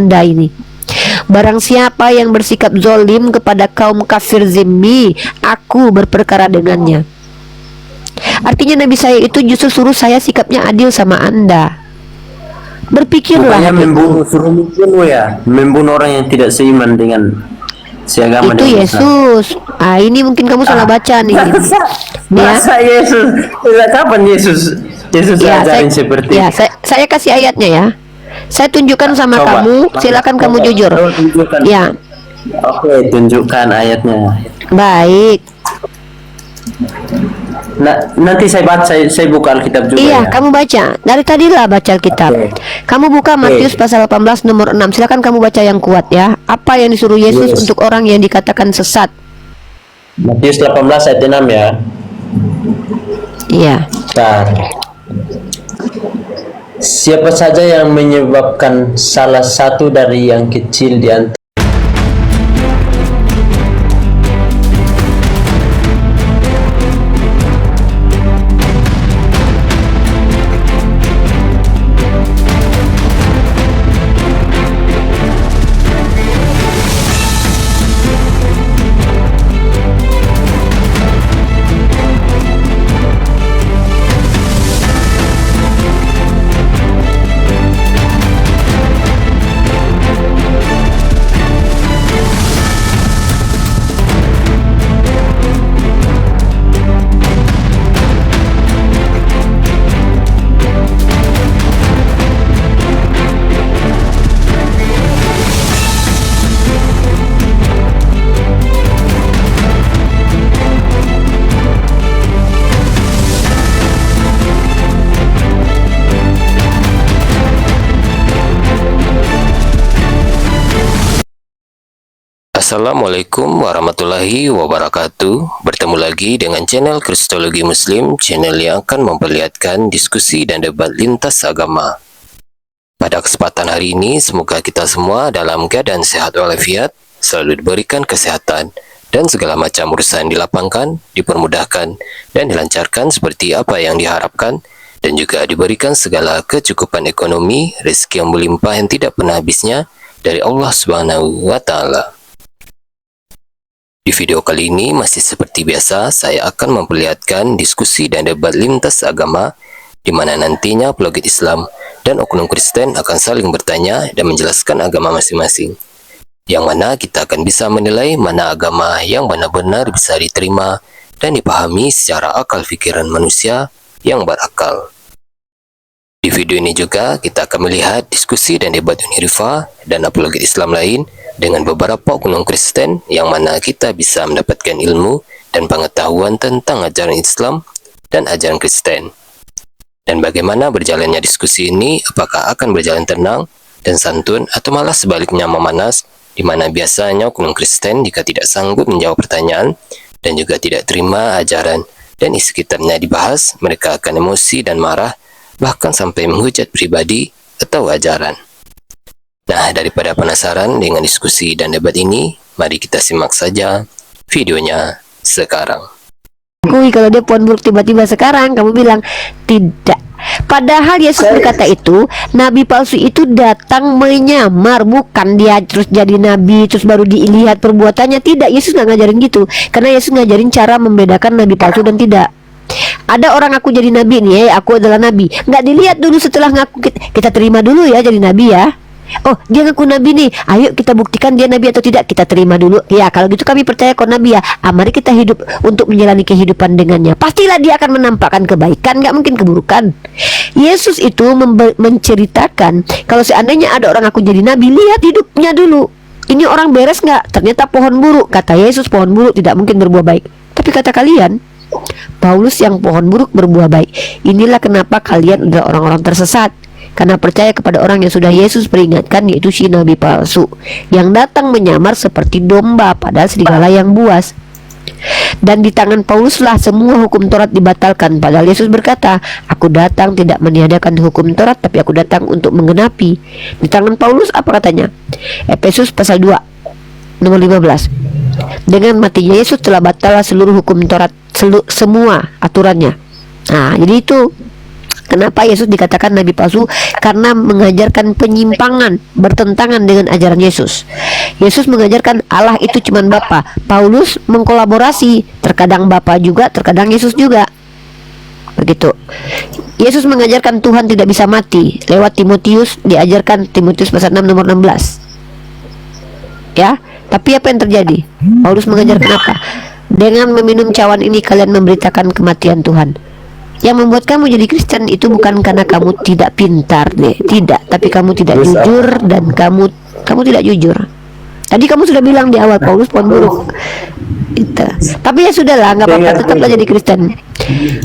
Anda ini. Barang siapa yang bersikap zolim kepada kaum kafir zimmi, aku berperkara dengannya. Artinya Nabi saya itu justru suruh saya sikapnya adil sama Anda. Berpikirlah. Bukannya membunuh, suruh membunuh ya, membunuh orang yang tidak seiman dengan seagama itu dengan Yesus. Ini mungkin kamu salah baca nih. Masa Yesus? Kapan Yesus Ya, ajarin seperti ya, saya kasih ayatnya ya. Saya tunjukkan sama Coba. kamu. Silakan kamu jujur. Tunjukkan. Ya. Oke, tunjukkan ayatnya. Baik. Nah, nanti saya baca, saya buka Alkitab juga. Iya, ya. kamu baca. Dari tadilah baca Alkitab. Oke. Kamu buka Matius pasal 18 nomor 6. Silakan kamu baca yang kuat ya. Apa yang disuruh Yesus Yes. untuk orang yang dikatakan sesat? Matius 18 ayat 6 ya. Iya. Bentar. Siapa saja yang menyebabkan salah satu dari yang kecil di antara Assalamualaikum warahmatullahi wabarakatuh. Bertemu lagi dengan channel Kristologi Muslim, channel yang akan memperlihatkan diskusi dan debat lintas agama. Pada kesempatan hari ini, semoga kita semua dalam keadaan sehat walafiat, selalu diberikan kesehatan, dan segala macam urusan dilapangkan, dipermudahkan, dan dilancarkan seperti apa yang diharapkan, dan juga diberikan segala kecukupan ekonomi, rezeki yang melimpah yang tidak pernah habisnya dari Allah Subhanahu wa Ta'ala. Di video kali ini masih seperti biasa, saya akan memperlihatkan diskusi dan debat lintas agama di mana nantinya apologet Islam dan oknum Kristen akan saling bertanya dan menjelaskan agama masing-masing. Yang mana kita akan bisa menilai mana agama yang benar-benar bisa diterima dan dipahami secara akal fikiran manusia yang berakal. Di video ini juga kita akan melihat diskusi dan debat Unirifa dan apologet Islam lain dengan beberapa oknum Kristen yang mana kita bisa mendapatkan ilmu dan pengetahuan tentang ajaran Islam dan ajaran Kristen. Dan bagaimana berjalannya diskusi ini, apakah akan berjalan tenang dan santun atau malah sebaliknya memanas, di mana biasanya oknum Kristen jika tidak sanggup menjawab pertanyaan dan juga tidak terima ajaran dan isi kitabnya dibahas, mereka akan emosi dan marah, bahkan sampai menghujat pribadi atau ajaran. Nah, daripada penasaran dengan diskusi dan debat ini, mari kita simak saja videonya sekarang. Kalau dia pohon buruk tiba-tiba sekarang kamu bilang tidak. Padahal Yesus berkata itu, nabi palsu itu datang menyamar, bukan dia terus jadi nabi terus baru dilihat perbuatannya. Tidak, Yesus nggak ngajarin gitu. Karena Yesus ngajarin cara membedakan nabi palsu dan tidak. Ada orang aku jadi nabi nih, aku adalah nabi. Nggak dilihat dulu setelah ngaku, kita terima dulu ya jadi nabi ya. Oh, dia ngaku nabi nih. Ayo kita buktikan dia nabi atau tidak. Kita terima dulu. Ya, kalau gitu kami percaya kau nabi ya. Mari kita hidup untuk menjalani kehidupan dengannya. Pastilah dia akan menampakkan kebaikan, nggak mungkin keburukan. Yesus itu menceritakan kalau seandainya ada orang aku jadi nabi, lihat hidupnya dulu. Ini orang beres nggak? Ternyata pohon buruk. Kata Yesus, pohon buruk tidak mungkin berbuah baik. Tapi kata kalian, Paulus yang pohon buruk berbuah baik. Inilah kenapa kalian adalah orang-orang tersesat. Karena percaya kepada orang yang sudah Yesus peringatkan, yaitu si nabi palsu yang datang menyamar seperti domba padahal serigala yang buas. Dan di tangan Pauluslah semua hukum Taurat dibatalkan. Padahal Yesus berkata, aku datang tidak meniadakan hukum Taurat, tapi aku datang untuk menggenapi. Di tangan Paulus apa katanya? Efesus pasal 2 nomor 15. Dengan matinya Yesus telah batal seluruh hukum Taurat, semua aturannya. Nah, jadi itu Kenapa Yesus dikatakan nabi palsu? Karena mengajarkan penyimpangan, bertentangan dengan ajaran Yesus. Yesus mengajarkan Allah itu cuma Bapa. Paulus mengkolaborasi, terkadang Bapa juga, terkadang Yesus juga. Begitu. Yesus mengajarkan Tuhan tidak bisa mati. Lewat Timotius, diajarkan Timotius pasal 6 nomor 16. Ya, tapi apa yang terjadi? Paulus mengajarkan apa? Dengan meminum cawan ini kalian memberitakan kematian Tuhan. Yang membuat kamu jadi Kristen itu bukan karena kamu tidak pintar deh, tidak, tapi kamu tidak jujur dan kamu tidak jujur. Tadi kamu sudah bilang di awal Paulus pohon buruk. Itu. Tapi ya sudahlah, nggak apa-apa, tetaplah jadi Kristen.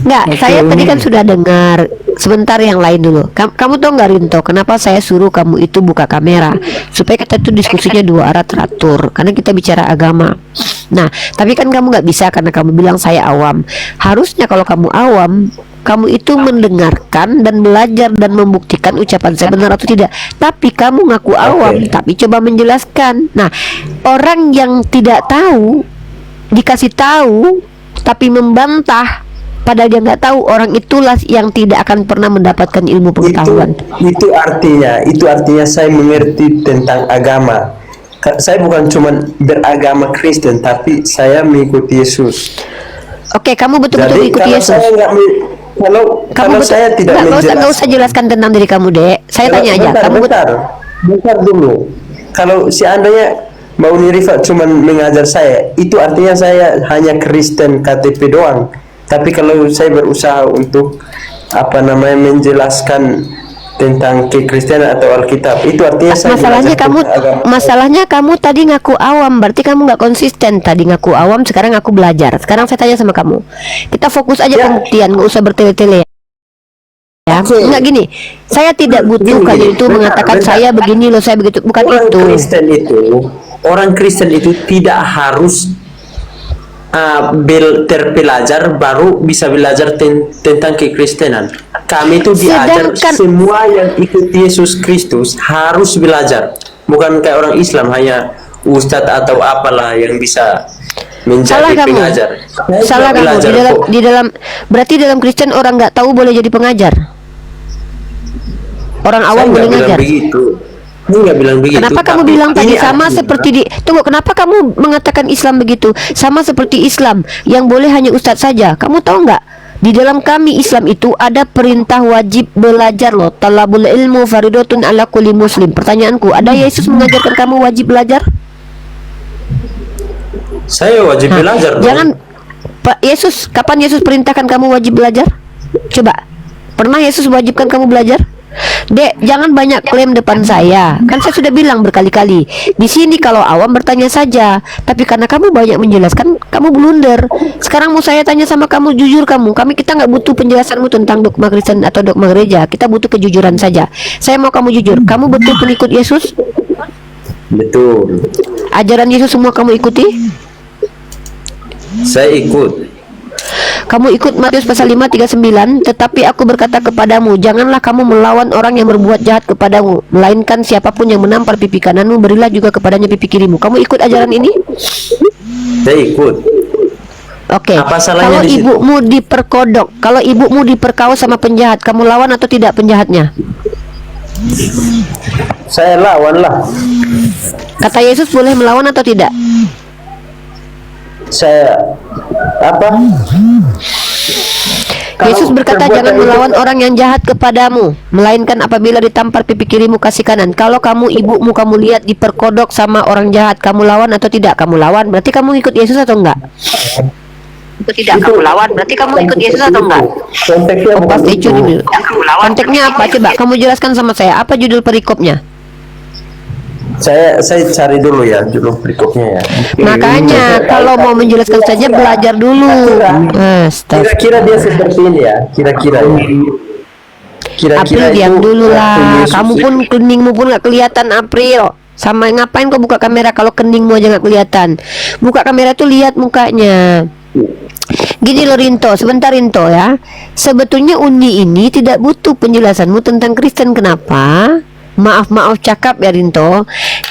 Nggak, saya tadi kan sudah dengar. Sebentar, yang lain dulu. Kamu tahu nggak Rinto, kenapa saya suruh kamu itu buka kamera? Supaya kita itu diskusinya dua arah teratur. Karena kita bicara agama. Nah, tapi kan kamu nggak bisa karena kamu bilang saya awam. Harusnya kalau kamu awam, kamu itu mendengarkan dan belajar dan membuktikan ucapan saya benar atau tidak. Tapi kamu ngaku awam, tapi coba menjelaskan. Nah, orang yang tidak tahu dikasih tahu tapi membantah, padahal dia nggak tahu, orang itulah yang tidak akan pernah mendapatkan ilmu pengetahuan. Itu artinya saya mengerti tentang agama. Saya bukan cuma beragama Kristen, tapi saya mengikuti Yesus. Oke, kamu betul-betul mengikuti Yesus. Kalau saya tidak nggak usah jelaskan tentang diri kamu, Dek. Saya tanya aja. Bentar dulu. Kalau seandainya Mbak Unirifa cuma mengajar saya, itu artinya saya hanya Kristen KTP doang. Tapi kalau saya berusaha untuk menjelaskan tentang kekristenan atau Alkitab, itu artinya saya masalahnya kamu tadi ngaku awam, berarti kamu nggak konsisten. Tadi ngaku awam, sekarang aku belajar. Sekarang saya tanya sama kamu, kita fokus aja pembuktian, nggak usah bertele-tele ya. Nggak gini, saya tidak butuh kalian itu mengatakan saya begini loh, saya begitu, bukan itu. Orang Kristen itu tidak harus terpelajar baru bisa belajar tentang kekristenan. Kami itu diajar semua yang ikut Yesus Kristus harus belajar. Bukan kayak orang Islam hanya ustadz atau apalah yang bisa menjadi pengajar. Salah kamu. Di dalam berarti dalam Kristen orang nggak tahu boleh jadi pengajar. Orang awam boleh ngajar. Nggak bilang begitu. Kenapa kamu bilang tadi sama seperti tunggu, kenapa kamu mengatakan Islam begitu? Sama seperti Islam yang boleh hanya ustadz saja. Kamu tahu nggak? Di dalam kami Islam itu ada perintah wajib belajar loh. Talabul ilmu faridatun ala kulli muslim. Pertanyaanku, ada Yesus mengajarkan kamu wajib belajar? Saya wajib belajar. Jangan Pak Yesus, kapan Yesus perintahkan kamu wajib belajar? Coba. Pernah Yesus wajibkan kamu belajar? Dek, jangan banyak klaim depan saya. Kan saya sudah bilang berkali-kali. Di sini kalau awam bertanya saja, tapi karena kamu banyak menjelaskan, kamu blunder. Sekarang mau saya tanya sama kamu, jujur kamu. Kita nggak butuh penjelasanmu tentang dogma Kristen atau dogma gereja. Kita butuh kejujuran saja. Saya mau kamu jujur. Kamu betul pengikut Yesus? Betul. Ajaran Yesus semua kamu ikuti? Saya ikut. Kamu ikut Matius pasal 5:39, tetapi aku berkata kepadamu, janganlah kamu melawan orang yang berbuat jahat kepadamu, melainkan siapapun yang menampar pipi kananmu, berilah juga kepadanya pipi kirimu. Kamu ikut ajaran ini? Saya ikut. Oke. Kalau ibumu diperkodok, kalau ibumu diperkaos sama penjahat, kamu lawan atau tidak penjahatnya? Saya lawan lah. Kata Yesus boleh melawan atau tidak? Yesus berkata jangan melawan orang yang jahat kepadamu, melainkan apabila ditampar pipi kirimu kasih kanan. Kalau kamu ibumu kamu lihat diperkodok sama orang jahat, kamu lawan atau tidak? Kamu lawan, berarti kamu ikut Yesus atau enggak? Itu tidak kamu lawan, berarti kamu ikut Yesus atau enggak? Pasti judul. Konteksnya apa? Coba kamu jelaskan sama saya. Apa judul perikopnya? Saya cari dulu ya judul berikutnya ya. Makanya kalau mau menjelaskan saja belajar dulu. Kira-kira dia seperti ini ya. Kira-kira April diam dulu lah. Kamu pun keningmu pun nggak kelihatan April. Sama ngapain kau buka kamera kalau keningmu aja nggak kelihatan? Buka kamera tuh lihat mukanya. Gini loh Rinto, sebentar Rinto ya. Sebetulnya Uni ini tidak butuh penjelasanmu tentang Kristen. Kenapa? Maaf cakap ya Rinto.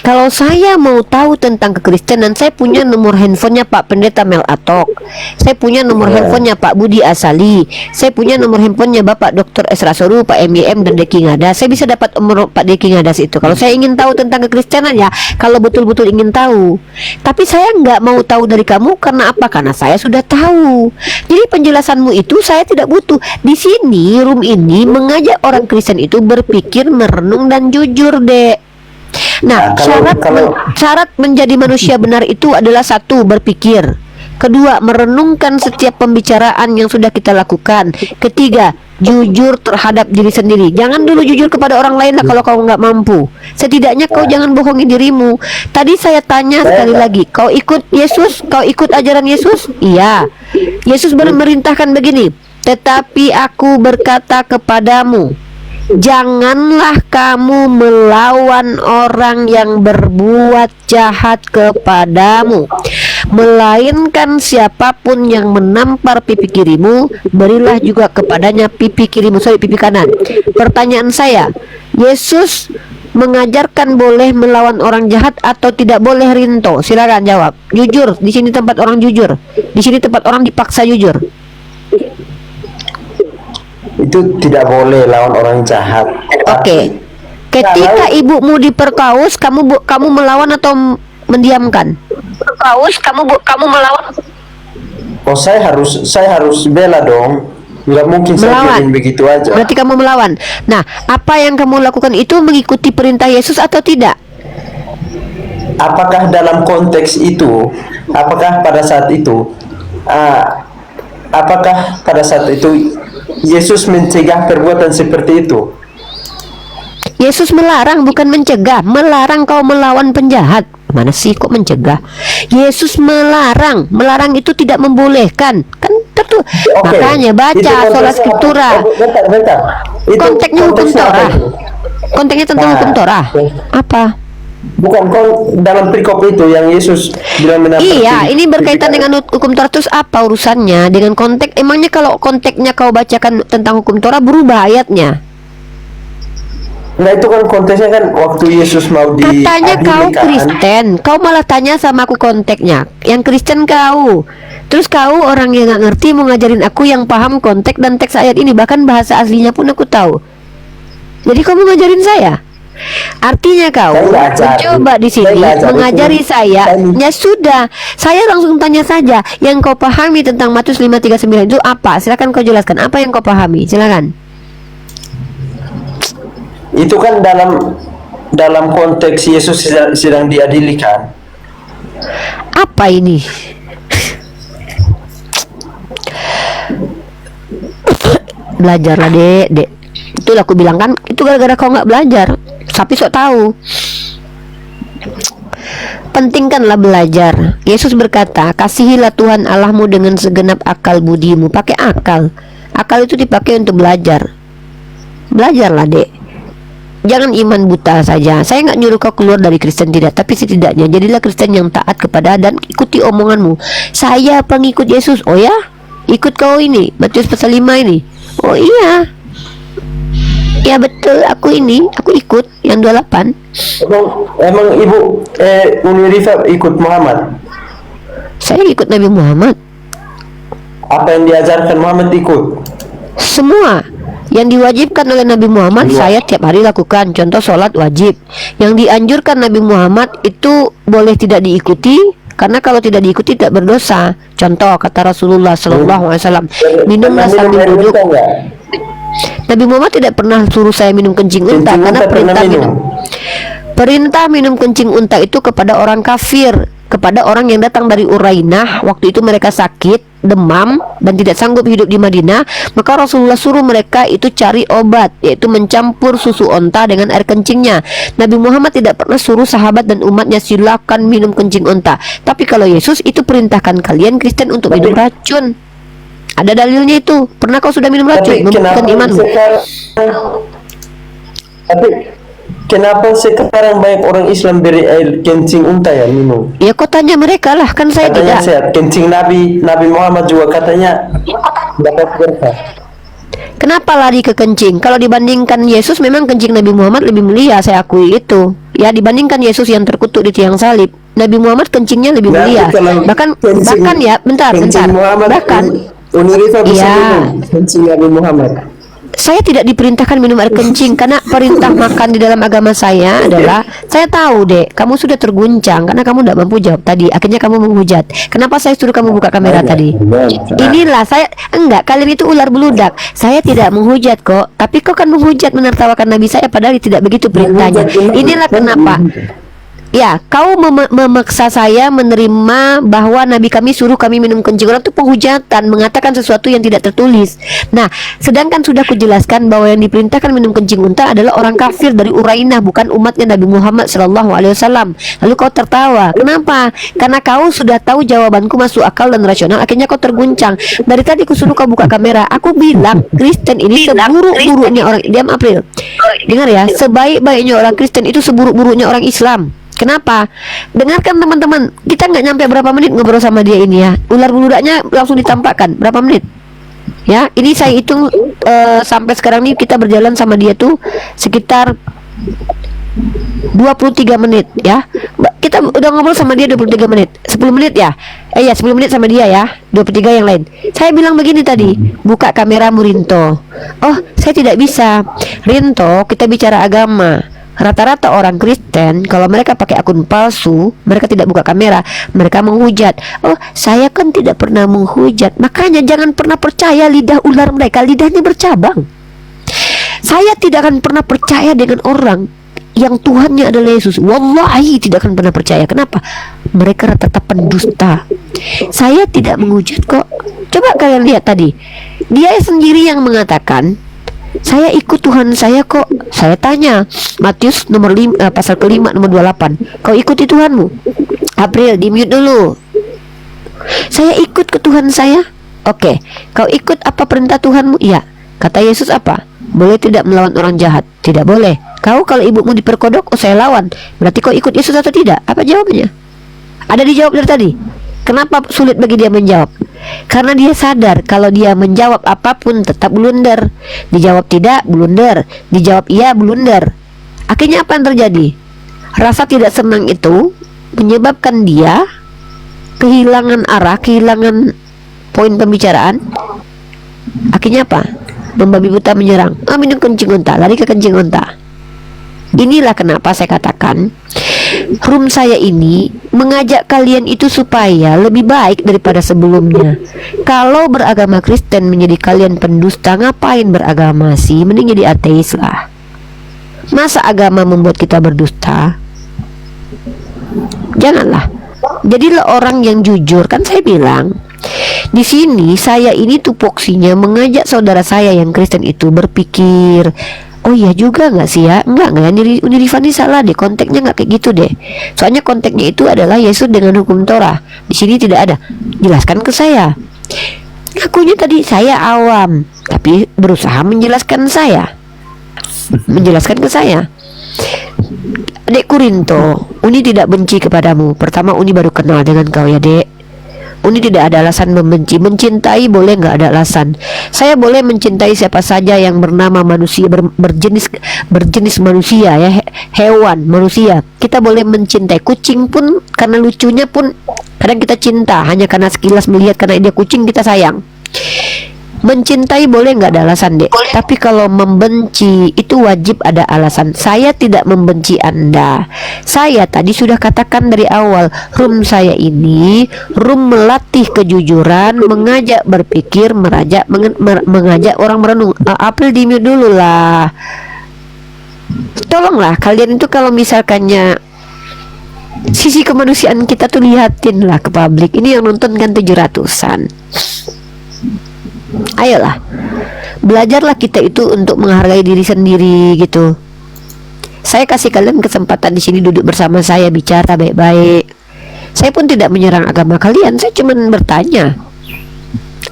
Kalau saya mau tahu tentang kekristenan, saya punya nomor handphonenya Pak Pendeta Mel Atok. Saya punya nomor handphonenya Pak Budi Asali. Saya punya nomor handphonenya Bapak Dr. Esra Soru, Pak MYM dan Deki Ngadas. Saya bisa dapat nomor Pak Deki Ngadas itu. Kalau saya ingin tahu tentang kekristenan ya, kalau betul-betul ingin tahu. Tapi saya nggak mau tahu dari kamu karena apa? Karena saya sudah tahu. Jadi penjelasanmu itu saya tidak butuh. Di sini room ini mengajak orang Kristen itu berpikir, merenung dan jujur, Dek. Nah, syarat menjadi manusia benar itu adalah satu, berpikir. Kedua, merenungkan setiap pembicaraan yang sudah kita lakukan. Ketiga, jujur terhadap diri sendiri. Jangan dulu jujur kepada orang lain lah kalau kau nggak mampu. Setidaknya kau jangan bohongi dirimu. Tadi saya tanya sekali lagi, kau ikut Yesus? Kau ikut ajaran Yesus? Iya. Yesus memerintahkan begini, tetapi aku berkata kepadamu, janganlah kamu melawan orang yang berbuat jahat kepadamu, melainkan siapapun yang menampar pipi kirimu, berilah juga kepadanya pipi pipi kanan. Pertanyaan saya, Yesus mengajarkan boleh melawan orang jahat atau tidak boleh, Rinto? Silakan jawab. Jujur, di sini tempat orang jujur. Di sini tempat orang dipaksa jujur. Itu tidak boleh lawan orang jahat. Oke. Ketika ibumu diperkaus, kamu melawan atau mendiamkan? Perkaus, kamu melawan. Oh, saya harus bela dong. Nggak mungkin saya biarin begitu aja. Berarti kamu melawan. Nah, apa yang kamu lakukan itu mengikuti perintah Yesus atau tidak? Apakah dalam konteks itu, apakah pada saat itu Yesus mencegah perbuatan seperti itu? Yesus melarang, bukan mencegah. Melarang kau melawan penjahat. Mana sih kok mencegah? Yesus melarang. Melarang itu tidak membolehkan. Kan tentu. Makanya baca sola scriptura. Bentar. Konteksnya hukum Torah. Konteksnya tentang hukum Torah. Apa? Bukan dalam perikop itu yang Yesus bilang menampar. Iya, ini berkaitan dengan hukum Torah. Terus apa urusannya dengan konteks? Emangnya kalau konteksnya kau bacakan tentang hukum Torah berubah ayatnya? Nah, itu kan konteksnya kan waktu Yesus mau di. Katanya kau Kristen, kau malah tanya sama aku konteksnya. Yang Kristen kau. Terus kau orang yang nggak ngerti mau ngajarin aku yang paham konteks dan teks ayat ini, bahkan bahasa aslinya pun aku tahu. Jadi kamu ngajarin saya? Artinya kau mencoba di sini mengajari saya. Ya sudah, saya langsung tanya saja. Yang kau pahami tentang Matius 5:39 itu apa? Silakan kau jelaskan. Apa yang kau pahami? Silakan. Itu kan dalam konteks Yesus sedang diadili kan? Apa ini? Belajarlah, Dek. Itulah aku bilang kan, itu gara-gara kau nggak belajar. Tapi sok tahu. Pentingkanlah belajar. Yesus berkata, kasihilah Tuhan Allahmu dengan segenap akal budimu. Pakai akal. Akal itu dipakai untuk belajar. Belajarlah, Dek. Jangan iman buta saja. Saya nggak nyuruh kau keluar dari Kristen, tidak. Tapi setidaknya jadilah Kristen yang taat kepada dan ikuti omonganmu. Saya pengikut Yesus. Oh ya? Ikut kau ini Matius pasal 5 ini. Oh iya. Ya betul, aku ikut yang 28. Emang Ibu Unirifa ikut Muhammad? Saya ikut Nabi Muhammad. Apa yang diajarkan Muhammad ikut? Semua yang diwajibkan oleh Nabi Muhammad saya tiap hari lakukan. Contoh sholat wajib. Yang dianjurkan Nabi Muhammad itu boleh tidak diikuti, karena kalau tidak diikuti tidak berdosa. Contoh kata Rasulullah SAW, minumlah sambil duduk. Nabi Muhammad tidak pernah suruh saya minum kencing unta, karena perintah minum kencing unta itu kepada orang kafir, kepada orang yang datang dari Urainah. Waktu itu mereka sakit, demam, dan tidak sanggup hidup di Madinah. Maka Rasulullah suruh mereka itu cari obat, yaitu mencampur susu onta dengan air kencingnya. Nabi Muhammad tidak pernah suruh sahabat dan umatnya silakan minum kencing onta. Tapi kalau Yesus itu perintahkan kalian Kristen untuk minum racun. Ada dalilnya itu. Pernah kau sudah minum racun? Membuktikan imanmu. Tapi kenapa sekarang banyak orang Islam beri air kencing unta ya minum? Ya kau tanya mereka lah, kan saya katanya tidak. Sehat. Kencing Nabi Muhammad juga katanya dapat berkah. Kenapa lari ke kencing? Kalau dibandingkan Yesus, memang kencing Nabi Muhammad lebih mulia, saya akui itu. Ya, dibandingkan Yesus yang terkutuk di tiang salib, Nabi Muhammad kencingnya lebih mulia. Bahkan ya, bentar. Bahkan Unirifa bisa Iya. minum kencing Nabi Muhammad. saya tidak diperintahkan minum air kencing karena perintah makan di dalam agama saya adalah, saya tahu Dek, kamu sudah terguncang karena kamu tidak mampu jawab tadi. Akhirnya kamu menghujat. Kenapa saya suruh kamu buka kamera tadi? Inilah saya, enggak, kalian itu ular beludak. Saya tidak menghujat kok, tapi kau kan menghujat menertawakan Nabi saya padahal tidak begitu perintahnya. Inilah kenapa. Ya, kau memaksa saya menerima bahwa Nabi kami suruh kami minum kencing orang itu penghujatan, mengatakan sesuatu yang tidak tertulis. Nah, sedangkan sudah kujelaskan bahwa yang diperintahkan minum kencing unta adalah orang kafir dari Urainah, bukan umatnya Nabi Muhammad SAW. Lalu kau tertawa. Kenapa? Karena kau sudah tahu jawabanku masuk akal dan rasional, akhirnya kau terguncang. Dari tadi ku suruh kau buka kamera. Aku bilang Kristen ini seburuk-buruknya orang. Diam April. Dengar ya, sebaik-baiknya orang Kristen itu seburuk-buruknya orang Islam. Kenapa? Dengarkan teman-teman, kita nggak nyampe berapa menit ngobrol sama dia ini ya. Ular beludaknya langsung ditampakkan. Berapa menit? Ya, ini saya hitung sampai sekarang ini kita berjalan sama dia tuh sekitar 23 menit ya. Kita udah ngobrol sama dia 23 menit. 10 menit ya? 10 menit sama dia ya. 23 yang lain. Saya bilang begini tadi, buka kameramu Rinto. Oh, saya tidak bisa. Rinto, kita bicara agama. Rata-rata orang Kristen kalau mereka pakai akun palsu, mereka tidak buka kamera, mereka menghujat. Oh, saya kan tidak pernah menghujat. Makanya jangan pernah percaya lidah ular mereka, lidahnya bercabang. Saya tidak akan pernah percaya dengan orang yang Tuhannya adalah Yesus. Wallahi tidak akan pernah percaya. Kenapa? Mereka rata-rata pendusta. Saya tidak menghujat kok. Coba kalian lihat tadi, dia sendiri yang mengatakan, saya ikut Tuhan saya kok. Saya tanya, Matius nomor 5, pasal ke-5 nomor 28. Kau ikuti Tuhanmu? April, di mute dulu. Saya ikut ke Tuhan saya. Oke, kau ikut apa perintah Tuhanmu? Iya. Kata Yesus apa? Boleh tidak melawan orang jahat? Tidak boleh. Kau kalau ibumu diperkodok, oh saya lawan. Berarti kau ikut Yesus atau tidak? Apa jawabannya? Ada dijawab dari tadi. Kenapa sulit bagi dia menjawab? Karena dia sadar kalau dia menjawab apapun tetap blunder. Dijawab tidak, blunder. Dijawab iya, blunder. Akhirnya apa yang terjadi? Rasa tidak senang itu menyebabkan dia kehilangan arah, kehilangan poin pembicaraan. Akhirnya apa? Membabi buta menyerang. Minum kencing unta, lari ke kencing unta. Inilah kenapa saya katakan room saya ini mengajak kalian itu supaya lebih baik daripada sebelumnya. Kalau beragama Kristen menjadi kalian pendusta, ngapain beragama sih? Mending jadi ateis lah. Masa agama membuat kita berdusta? Janganlah. Jadilah orang yang jujur. Kan saya bilang di sini saya ini tupoksinya mengajak saudara saya yang Kristen itu berpikir, oh iya juga nggak sih ya? Enggak ya, Unirifani salah deh, konteksnya nggak kayak gitu deh. Soalnya konteksnya itu adalah Yesus dengan hukum Torah. Di sini tidak ada. Jelaskan ke saya. Akunya tadi saya awam, tapi berusaha menjelaskan ke saya. Dek Kurinto, Uni tidak benci kepadamu. Pertama Uni baru kenal dengan kau ya dek. Uni tidak ada alasan membenci. Mencintai boleh nggak ada alasan. Saya boleh mencintai siapa saja yang bernama manusia, berjenis manusia ya, hewan manusia. Kita boleh mencintai kucing pun karena lucunya pun kadang kita cinta hanya karena sekilas melihat karena dia kucing kita sayang. Mencintai boleh nggak ada alasan dek. Tapi kalau membenci itu wajib ada alasan. Saya tidak membenci Anda. Saya tadi sudah katakan dari awal, room saya ini room melatih kejujuran, mengajak berpikir, mengajak orang merenung. April di mute dulu lah. Tolonglah kalian itu kalau misalkannya sisi kemanusiaan kita tuh lihatin lah ke publik. Ini yang nonton kan 700-an. Ayolah, belajarlah kita itu untuk menghargai diri sendiri gitu. Saya kasih kalian kesempatan di sini duduk bersama saya bicara baik-baik. Saya pun tidak menyerang agama kalian. Saya cuma bertanya.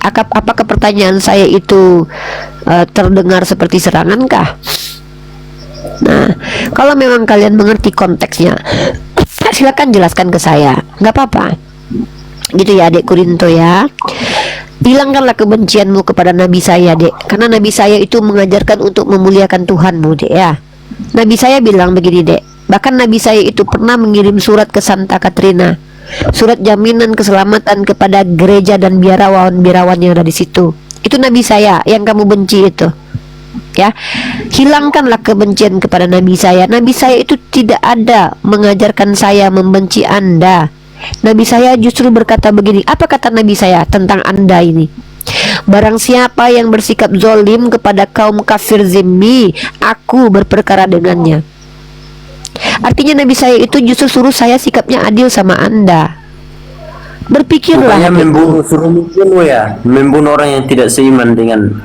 Apakah pertanyaan saya itu terdengar seperti serangankah? Nah, kalau memang kalian mengerti konteksnya, silakan jelaskan ke saya. Nggak apa-apa. Gitu ya, Adik Kurinto ya. Hilangkanlah kebencianmu kepada nabi saya, Dek. Karena nabi saya itu mengajarkan untuk memuliakan Tuhanmu, Dek, ya. Nabi saya bilang begini, Dek. Bahkan nabi saya itu pernah mengirim surat ke Santa Katrina, surat jaminan keselamatan kepada gereja dan biarawan-biarawan yang ada di situ. Itu nabi saya yang kamu benci itu. Ya, hilangkanlah kebencian kepada nabi saya. Nabi saya itu tidak ada mengajarkan saya membenci Anda. Nabi saya justru berkata begini. Apa kata nabi saya tentang Anda ini? Barang siapa yang bersikap zolim kepada kaum kafir zimmi, aku berperkara dengannya. Artinya nabi saya itu justru suruh saya sikapnya adil sama Anda. Berpikirlah. Bukannya membunuh, suruh membunuh ya, membunuh orang yang tidak seiman dengan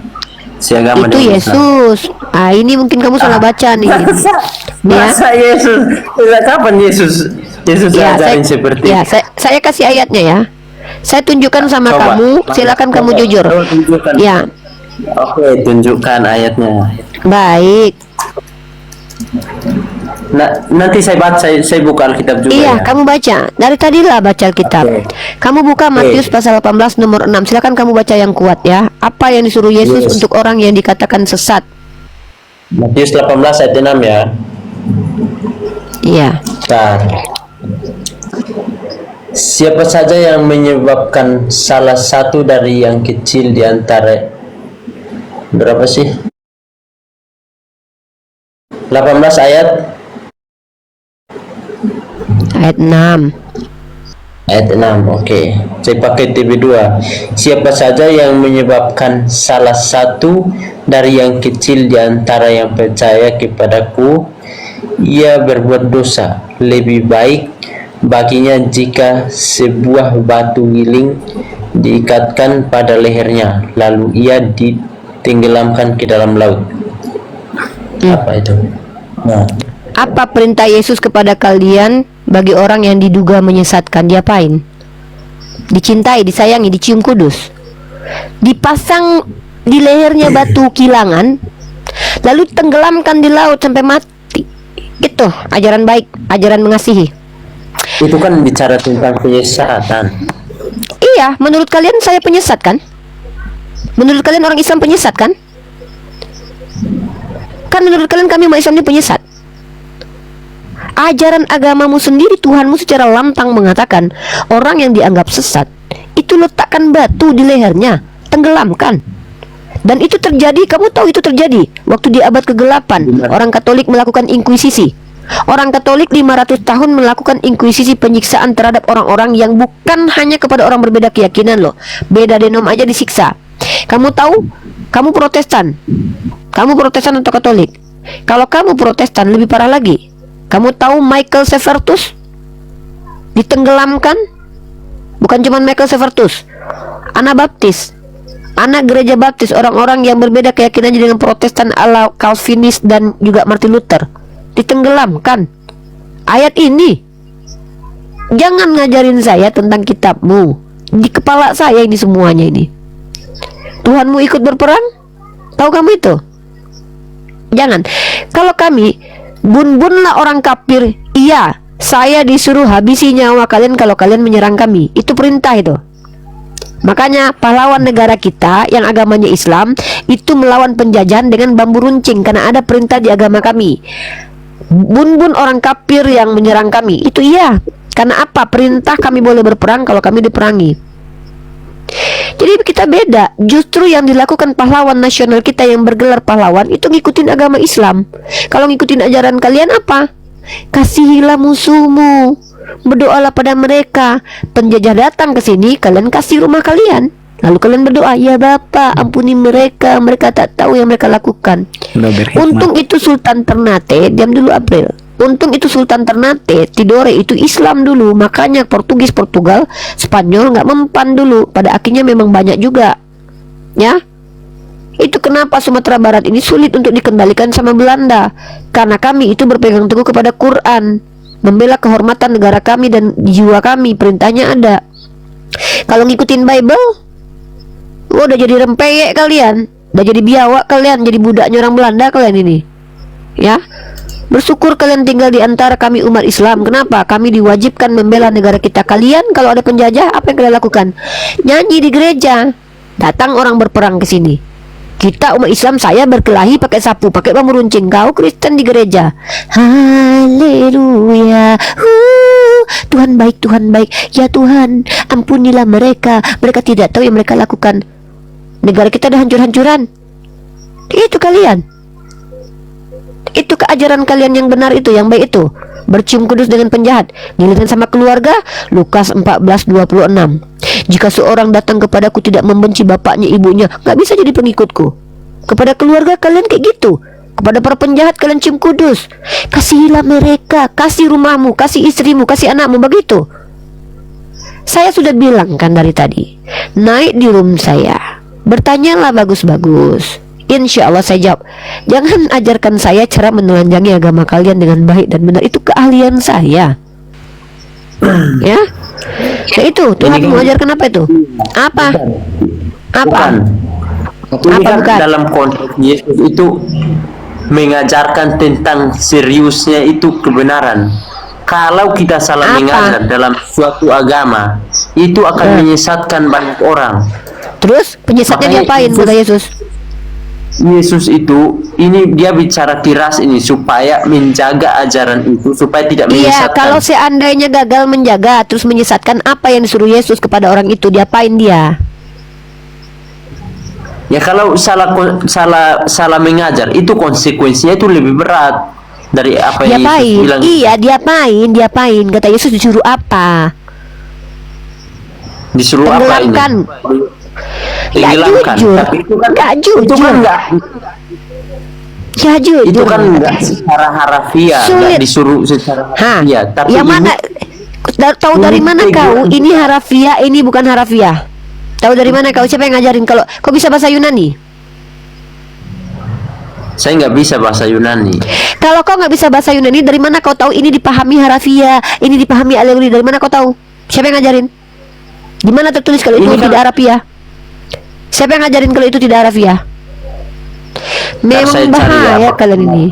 seagama Itu dengan Islam. Yesus. Ah, ini mungkin kamu salah baca nih. Masa Yesus? Kapan Yesus ajarin seperti ya, saya kasih ayatnya ya. Saya tunjukkan sama Coba. kamu. Silakan kamu jujur. Tunjukkan. Ya, Oke, tunjukkan ayatnya. baik. Nah, nanti saya baca, saya buka Alkitab juga Iya, ya. kamu baca. Dari tadilah baca Alkitab. Oke. Kamu buka Matius pasal 18 nomor 6. Silakan kamu baca yang kuat ya. Apa yang disuruh Yesus Yes. untuk orang yang dikatakan sesat? Matius 18 ayat 6 ya. Iya. Bentar. Siapa saja yang menyebabkan salah satu dari yang kecil di antara, berapa sih? 18 ayat Ayat 6. Ayat 6, oke. Saya pakai TB2. Siapa saja yang menyebabkan salah satu dari yang kecil di antara yang percaya kepadaku, ia berbuat dosa. Lebih baik baginya jika sebuah batu giling diikatkan pada lehernya, lalu ia ditenggelamkan ke dalam laut. Apa itu? Nah, Apa perintah Yesus kepada kalian bagi orang yang diduga menyesatkan? Diapain? Dicintai, disayangi, dicium kudus. Dipasang di lehernya batu kilangan, lalu tenggelamkan di laut sampai mati. Itu ajaran baik, ajaran mengasihi. itu kan bicara tentang penyesatan. Iya, menurut kalian saya penyesat kan? Menurut kalian orang Islam penyesat kan? Kan menurut kalian kami umat Islam ini penyesat. Ajaran agamamu sendiri, Tuhanmu secara lantang mengatakan orang yang dianggap sesat itu letakkan batu di lehernya, tenggelamkan. Dan itu terjadi, kamu tahu itu terjadi waktu di abad ke-8 orang Katolik melakukan inkuisisi. Orang Katolik 500 tahun melakukan inkuisisi, penyiksaan terhadap orang-orang yang bukan hanya kepada orang berbeda keyakinan loh. Beda denom aja disiksa. Kamu tahu, kamu Protestan. Kamu Protestan atau Katolik? Kalau kamu Protestan lebih parah lagi. Kamu tahu Michael Severtus ditenggelamkan? Bukan cuma Michael Severtus, anak Baptis, anak gereja Baptis, orang-orang yang berbeda keyakinannya dengan Protestan ala Calvinis dan juga Martin Luther ditenggelamkan. Ayat ini, jangan ngajarin saya tentang kitabmu. Di kepala saya ini semuanya ini. Tuhanmu ikut berperang? Tahu kamu itu? Jangan. Kalau kami bun-bunlah orang kafir, iya, saya disuruh habisi nyawa kalian kalau kalian menyerang kami. Itu perintah itu. Makanya pahlawan negara kita yang agamanya Islam itu melawan penjajahan dengan bambu runcing, karena ada perintah di agama kami. Bun-bun orang kafir yang menyerang kami, itu iya. Karena apa? Perintah kami boleh berperang kalau kami diperangi. Jadi kita beda. Justru yang dilakukan pahlawan nasional kita yang bergelar pahlawan itu ngikutin agama Islam. Kalau ngikutin ajaran kalian apa? Kasihilah musuhmu, berdoalah pada mereka. Penjajah datang ke sini, kalian kasih rumah kalian. Lalu kalian berdoa, ya Bapa, ampuni mereka, mereka tak tahu yang mereka lakukan. Untung itu Sultan Ternate, diam dulu April. Untung itu Sultan Ternate, Tidore itu Islam dulu. Makanya Portugal, Spanyol nggak mempan dulu. Pada akhirnya memang banyak juga. Ya, itu kenapa Sumatera Barat ini sulit untuk dikendalikan sama Belanda. Karena kami itu berpegang teguh kepada Quran, membela kehormatan negara kami dan jiwa kami. Perintahnya ada. Kalau ngikutin Bible, udah jadi rempeyek kalian, udah jadi biawak kalian, jadi budaknya orang Belanda kalian ini. Ya, bersyukur kalian tinggal di antara kami umat Islam. Kenapa? Kami diwajibkan membela negara kita. Kalian kalau ada penjajah, apa yang kalian lakukan? Nyanyi di gereja, Datang orang berperang ke sini. Kita umat Islam, saya berkelahi pakai sapu, pakai bambu runcing. Kau Kristen di gereja. Haleluya. Tuhan baik, Tuhan baik. Ya Tuhan, ampunilah mereka. Mereka tidak tahu yang mereka lakukan. Negara kita dah hancur-hancuran. Itu kalian. Itu keajaran kalian yang benar itu, yang baik itu. Bercium kudus dengan penjahat, giliran sama keluarga. Lukas 14:26. Jika seorang datang kepadaku tidak membenci bapaknya ibunya, gak bisa jadi pengikutku. Kepada keluarga kalian kayak gitu. Kepada para penjahat kalian cium kudus. Kasihilah mereka, kasih rumahmu, kasih istrimu, kasih anakmu, begitu. Saya sudah bilang kan dari tadi, naik di room saya, bertanyalah bagus-bagus. Insya Allah saya jawab. Jangan ajarkan saya cara menelanjangi agama kalian dengan baik dan benar. Itu keahlian saya. Ya. Ya itu, Tuhan mengajarkan apa itu? Apa? Apa? Ini kan bukan? dalam konteks Yesus itu mengajarkan tentang seriusnya itu kebenaran. Kalau kita salah mengajar dalam suatu agama, itu akan menyesatkan banyak orang. Terus penyesatnya diapain kata Yesus? Yesus itu, ini dia bicara keras ini supaya menjaga ajaran itu supaya tidak Iya, menyesatkan. kalau seandainya gagal menjaga terus menyesatkan, apa yang disuruh Yesus kepada orang itu? Diapain dia? Ya kalau salah mengajar itu konsekuensinya itu lebih berat dari apa yang Yesus Diapain? bilang. Iya, diapain? Kata Yesus disuruh apa? Disuruh apa ini? Tenggelamkan. Tenggelamkan. jujur. Tapi itu kan Nggak jujur. Itu kan enggak. Ya jujur. Itu kan enggak secara harafiah, Sulit. enggak disuruh secara harafiah. Tapi yang mana? Tahu dari mana kau? Ini harafiah, ini bukan harafiah. Tahu dari mana kau? Siapa yang ngajarin? Kalau kau bisa bahasa Yunani? Saya nggak bisa bahasa Yunani. Kalau kau nggak bisa bahasa Yunani, dari mana kau tahu ini dipahami harafiah, ini dipahami alegori? Dari mana kau tahu? Siapa yang ngajarin? Di mana tertulis kalau itu Ini kan- tidak harafiah? Siapa yang ngajarin kalau itu tidak harafiah? Memang saya cari bahaya apa? kalian ini.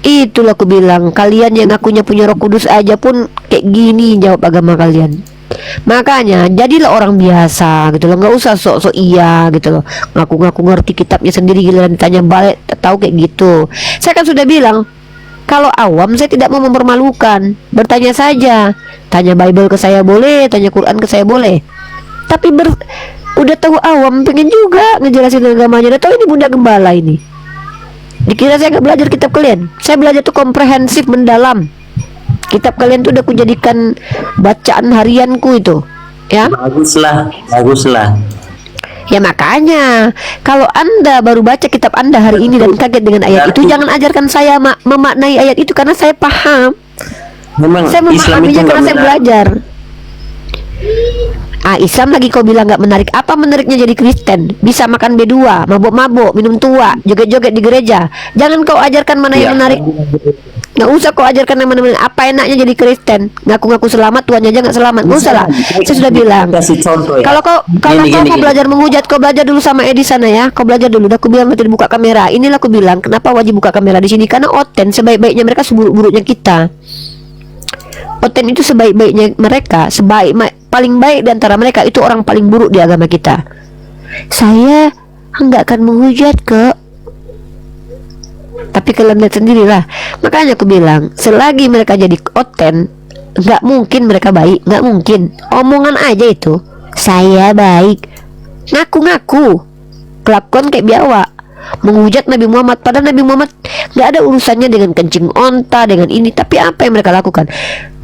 Itulah aku bilang, kalian yang ngakunya punya Roh Kudus aja pun kayak gini jawab agama kalian. Makanya jadilah orang biasa gitu loh, nggak usah sok-sok iya gitu loh, ngaku-ngaku ngerti kitabnya sendiri, giliran ditanya balik tak tahu kayak gitu. Saya kan sudah bilang, kalau awam saya tidak mau mempermalukan, bertanya saja, tanya Bible ke saya boleh, tanya Quran ke saya boleh. Tapi udah tahu awam pengen juga ngejelasin agamanya, udah tahu ini bunda gembala ini. Dikira saya nggak belajar kitab kalian? Saya belajar tuh komprehensif, mendalam. Kitab kalian tuh udah kujadikan bacaan harianku itu, ya. Baguslah, baguslah. Ya makanya kalau anda baru baca kitab anda hari ini dan kaget dengan ayat itu, jangan ajarkan saya memaknai ayat itu, karena saya paham. Memang Saya Islam itu memahaminya nggak karena saya menarik. belajar. Islam lagi kau bilang nggak menarik. Apa menariknya jadi Kristen? Bisa makan B2, mabuk-mabuk, minum tua, joget-joget di gereja. Jangan kau ajarkan mana yang menarik. Nggak usah kau ajarkan yang mana-mana. Apa enaknya jadi Kristen? Ngaku-ngaku selamat, Tuhannya aja nggak selamat. Nggak usah lah. Saya sudah bilang. Kasih contoh ya. Kalau kau mau belajar menghujat, kau belajar dulu sama Edi sana ya. Kau belajar dulu. Udah aku bilang nanti buka kamera. Inilah aku bilang kenapa wajib buka kamera di sini, karena Oten sebaik-baiknya mereka, seburuk-buruknya kita. Oten itu sebaik-baiknya mereka, paling baik di antara mereka itu orang paling buruk di agama kita. Saya enggak akan menghujat kok. Tapi kalian lihat sendirilah. Makanya aku bilang, selagi mereka jadi Oten, nggak mungkin mereka baik, nggak mungkin. Omongan aja itu. Saya baik, ngaku-ngaku, kelakuan kayak biawak, menghujat Nabi Muhammad. Padahal Nabi Muhammad nggak ada urusannya dengan kencing onta, dengan ini. Tapi apa yang mereka lakukan?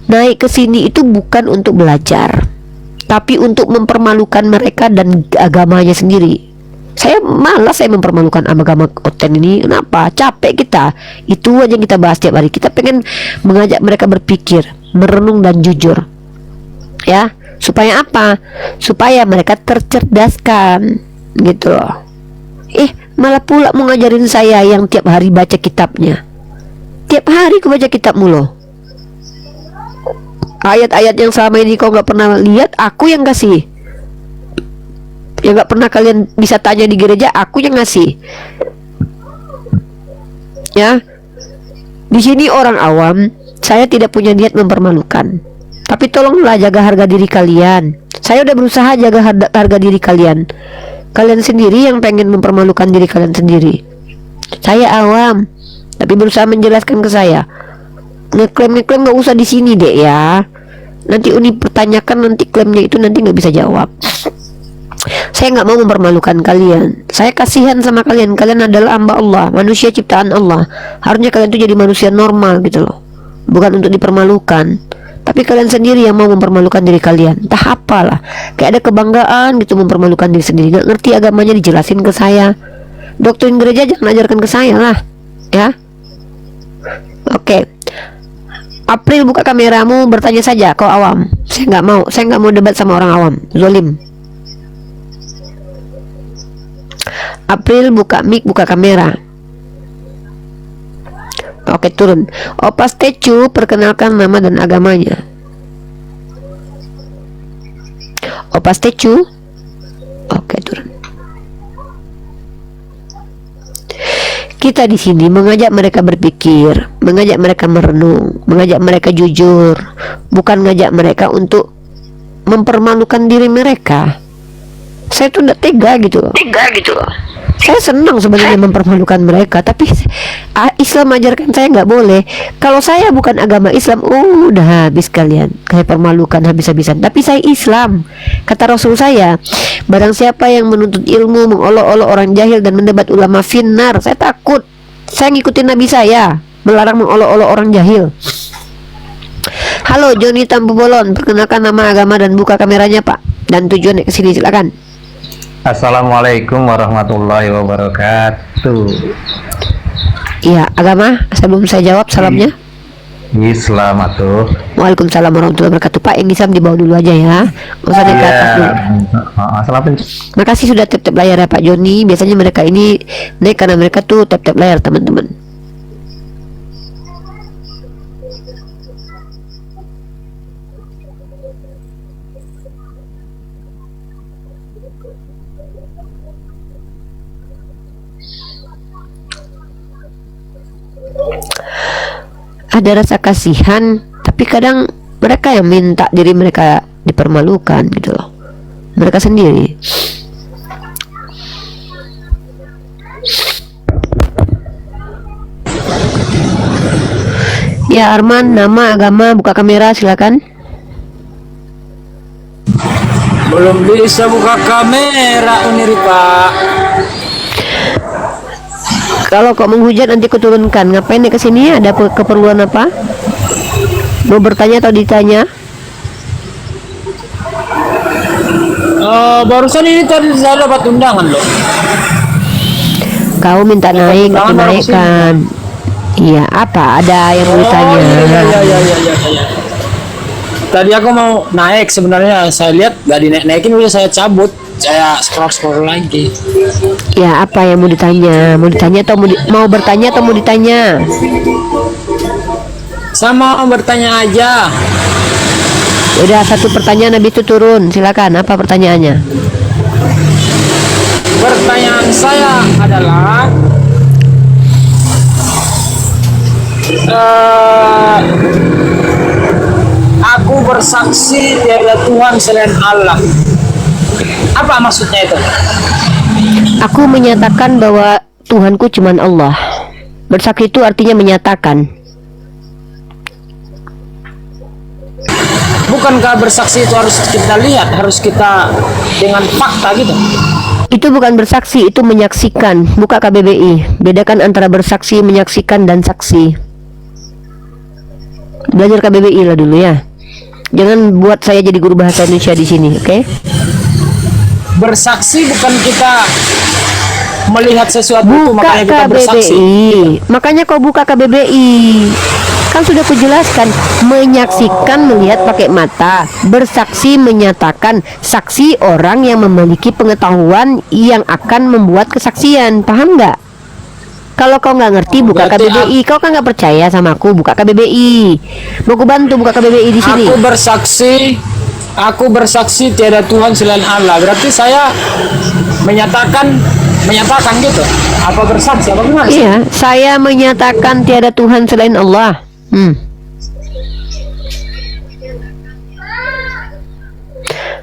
Naik ke sini itu bukan untuk belajar, tapi untuk mempermalukan mereka dan agamanya sendiri. Saya malas saya mempermalukan agama Oten ini. Kenapa? Capek kita. Itu aja yang kita bahas tiap hari. Kita pengen mengajak mereka berpikir, merenung dan jujur. Ya, supaya apa? Supaya mereka tercerdaskan, gitu loh. Malah pula mau ngajarin saya yang tiap hari baca kitabnya. Tiap hari aku baca kitabmu loh. Ayat-ayat yang selama ini kau gak pernah lihat, aku yang kasih. Yang gak pernah kalian bisa tanya di gereja, aku yang ngasih. Ya, di sini orang awam, saya tidak punya niat mempermalukan. Tapi tolonglah jaga harga diri kalian. Saya udah berusaha jaga harga diri kalian. Kalian sendiri yang pengen mempermalukan diri kalian sendiri. Saya awam, tapi berusaha menjelaskan ke saya. Ngeklaim nggak usah di sini dek ya. Nanti Uni pertanyakan, nanti klaimnya itu nanti nggak bisa jawab. Saya nggak mau mempermalukan kalian. Saya kasihan sama kalian. Kalian adalah hamba Allah, manusia ciptaan Allah. Harusnya kalian tuh jadi manusia normal gitu loh, bukan untuk dipermalukan. Tapi kalian sendiri yang mau mempermalukan diri kalian. Entah apalah, kayak ada kebanggaan gitu mempermalukan diri sendiri. Nggak ngerti agamanya dijelasin ke saya. Doktrin gereja jangan ajarkan ke saya lah, ya. Oke. April, buka kameramu, bertanya saja. Kau awam. Saya nggak mau debat sama orang awam. Zolim. April, buka mic, buka kamera. Oke, turun. Opa Statue, perkenalkan nama dan agamanya. Opa Statue. Oke, turun. Kita di sini mengajak mereka berpikir, mengajak mereka merenung, mengajak mereka jujur, bukan ngajak mereka untuk mempermalukan diri mereka. Saya tuh tidak tega gitu. Saya senang sebenarnya mempermalukan mereka, tapi Islam ajarkan saya nggak boleh. Kalau saya bukan agama Islam, udah habis kalian, kayak permalukan habis-habisan. Tapi saya Islam. Kata Rasul saya, barang siapa yang menuntut ilmu, mengolok-olok orang jahil dan mendebat ulama finnar, saya takut. Saya ngikutin Nabi saya, melarang mengolok-olok orang jahil. Halo, Joni Tampu Bolon, perkenalkan nama, agama, dan buka kameranya Pak, dan tujuan ke sini, silakan. Assalamualaikum warahmatullahi wabarakatuh. Iya, agama sebelum saya jawab salamnya. Islam atuh. Waalaikumsalam warahmatullahi wabarakatuh. Pak, yang Islam dibawa dulu aja ya. Nggak usah naik ke atas dulu. Assalamualaikum. Makasih sudah tap-tap layar ya Pak Joni. Biasanya mereka ini naik karena mereka tuh tap-tap layar teman-teman. Ada rasa kasihan, tapi kadang mereka yang minta diri mereka dipermalukan gitu loh, mereka sendiri. Ya Arman, nama, agama, buka kamera silakan. Belum bisa buka kamera ini Pak. Kalau kok menghujat nanti kuturunkan. Ngapain nih kesini? Ada keperluan apa? Mau bertanya atau ditanya? Barusan ini tadi saya dapat undangan loh. Kau minta naik, aku naikkan. Iya, apa? Ada yang mau ditanya? Iya. Tadi aku mau naik, sebenarnya saya lihat gak dinaik-naikin, udah saya cabut. Saya scroll lagi. Ya, apa yang mau ditanya? Mau ditanya atau mau bertanya atau mau ditanya? Sama bertanya aja. Udah, satu pertanyaan habis itu turun. Silakan, apa pertanyaannya? Pertanyaan saya adalah aku bersaksi tiada Tuhan selain Allah. Apa maksudnya itu? Aku menyatakan bahwa Tuhanku cuman Allah. Bersaksi itu artinya menyatakan. Bukankah bersaksi itu harus kita lihat, harus kita dengan fakta gitu? Itu bukan bersaksi, itu menyaksikan. Buka KBBI. Bedakan antara bersaksi, menyaksikan, dan saksi. Belajar KBBI lah dulu ya. Jangan buat saya jadi guru bahasa Indonesia di sini, oke? Bersaksi bukan kita melihat sesuatu itu, Buka makanya kita bersaksi. KBBI. Makanya kau buka KBBI. Kan sudah kujelaskan, menyaksikan melihat pakai mata, bersaksi menyatakan, saksi orang yang memiliki pengetahuan yang akan membuat kesaksian. Paham nggak? Kalau kau nggak ngerti, buka Berarti KBBI. Kau kan nggak percaya sama aku, buka KBBI. Mau ku bantu buka KBBI di sini. Aku bersaksi tiada Tuhan selain Allah. Berarti saya menyatakan gitu. Apa bersaksi? Apa gimana? Iya, saya menyatakan tiada Tuhan selain Allah.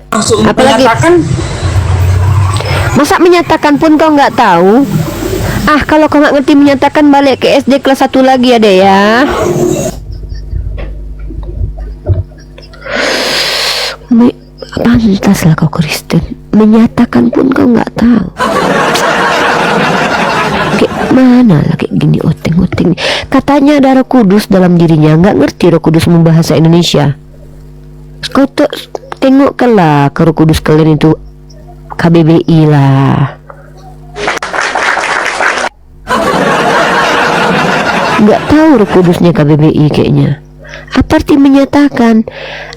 Langsung Apalagi? menyatakan Masa menyatakan pun kau nggak tahu? Ah, kalau kau nggak ngerti menyatakan, balik ke SD kelas 1 lagi ya, Dek ya. Pantaslah kau Kristen, menyatakan pun kau nggak tahu. Kayak mana lah kayak gini, oteng-oteng. Katanya ada Roh Kudus dalam dirinya, nggak ngerti Roh Kudus membahasa Indonesia. Kau tuh tengokkanlah ke Roh Kudus kalian itu, KBBI lah. Nggak tahu Roh Kudusnya KBBI kayaknya. Apa arti menyatakan?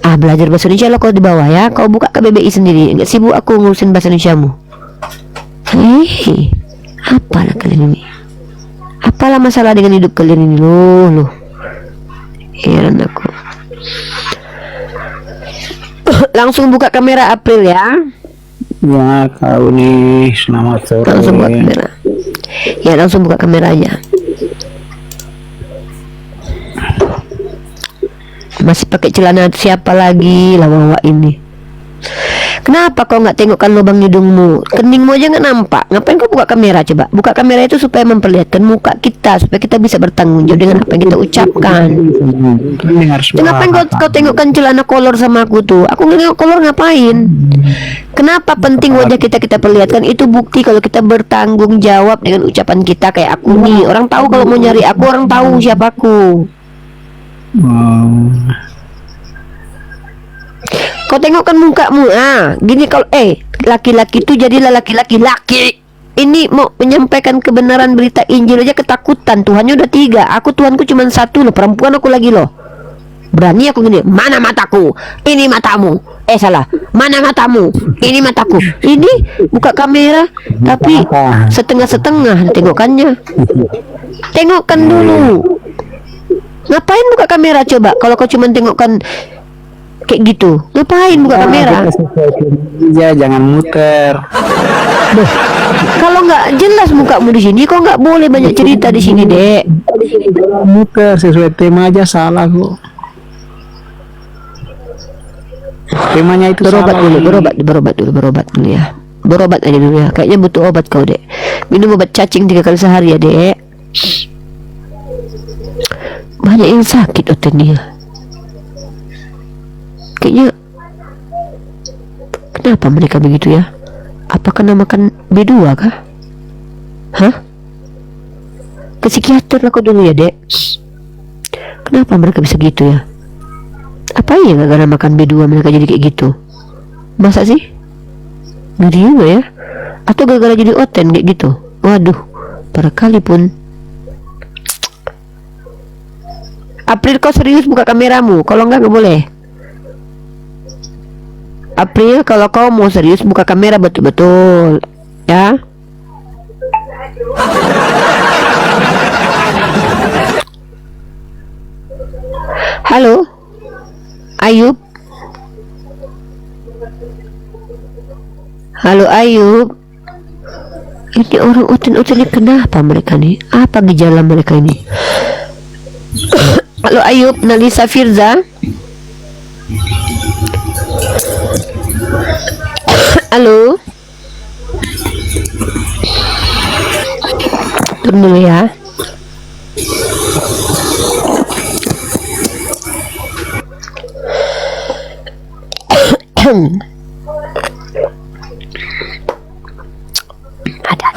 Ah, belajar bahasa Indonesia lo kalau di bawah ya. Kau buka KBBI sendiri. Nggak sibuk aku ngurusin bahasa Indonesiamu. Apalah kalian ini? Apalah masalah dengan hidup kalian ini, loh. Heran aku. Langsung buka kamera April ya. Ya, kau nih selamat sore. Langsung buka kamera. Ya, langsung buka kameranya. Masih pakai celana siapa lagi lama ini? Kenapa kau nggak tengokkan lubang hidungmu? Keningmu aja nggak nampak. Ngapain kau buka kamera? Coba buka kamera itu supaya memperlihatkan muka kita, supaya kita bisa bertanggung jawab dengan apa yang kita ucapkan. Ngapain kau tengokkan celana kolor sama aku tuh? Aku nggak kolor ngapain? Kenapa penting wajah kita perlihatkan? Itu bukti kalau kita bertanggung jawab dengan ucapan kita. Kayak aku nih, orang tahu kalau mau nyari aku, orang tahu siapaku. Kau tengokkan mukamu, gini kalau laki-laki itu jadilah laki-laki. Ini mau menyampaikan kebenaran berita Injil aja ketakutan. Tuhannya udah 3, aku Tuhanku cuma 1 loh, perempuan aku lagi loh. Berani aku gini, mana mataku? Ini matamu. Salah. Mana matamu? Ini mataku. Ini buka kamera tapi setengah-setengah tengokkannya. Tengokkan dulu. Ngapain buka kamera coba? Kalau kau cuma tengokkan kayak gitu, ngapain buka kamera? Ya, jangan muter. Kalau nggak jelas mukamu di sini, kau nggak boleh banyak cerita di sini, Dek. Muter sesuai tema aja salah kok. Temanya itu Berobat salah. dulu, berobat dulu ya. Berobat aja dulu ya. Kayaknya butuh obat kau, Dek. Minum obat cacing 3 kali sehari ya, Dek. Banyak yang sakit otaknya. Kayaknya kenapa mereka begitu ya? Apa kena makan B2 kah? Hah? Ke psikiater aku dulu ya, Dek. Kenapa mereka bisa gitu ya? Apa ya gara-gara makan B2 mereka jadi kayak gitu? Masa sih? Ngeri juga ya? Atau gara-gara jadi oten kayak gitu? Waduh, para kali pun. April, kau serius buka kameramu? Kalau enggak boleh. April, kalau kau mau serius buka kamera betul-betul ya. Halo Ayub. Halo Ayub. Ini orang oten-oten ini kenapa mereka nih? Apa gejala mereka ini? Halo Ayub, Nalisa Firza. Halo. Turun dulu ya. Ada.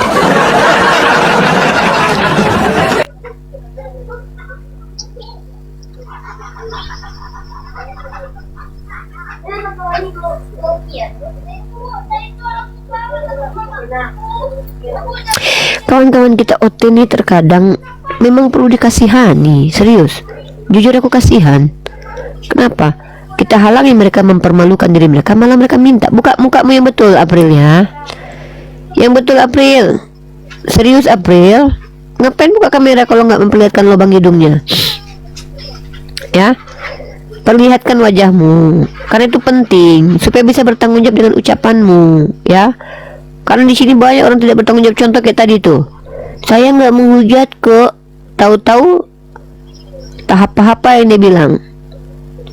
Kawan-kawan kita OT ini terkadang memang perlu dikasihani, serius. Jujur aku kasihan. Kenapa? Kita halangi mereka mempermalukan diri mereka, malah mereka minta. Buka mukamu yang betul, April ya. Yang betul, April. Serius, April. Ngapain buka kamera kalau nggak memperlihatkan lubang hidungnya? Ya, perlihatkan wajahmu, karena itu penting supaya bisa bertanggung jawab dengan ucapanmu, ya. Karena di sini banyak orang tidak bertanggung jawab. Contoh kayak tadi tuh, saya nggak menghujat kok, tahu-tahu tahap apa yang dia bilang.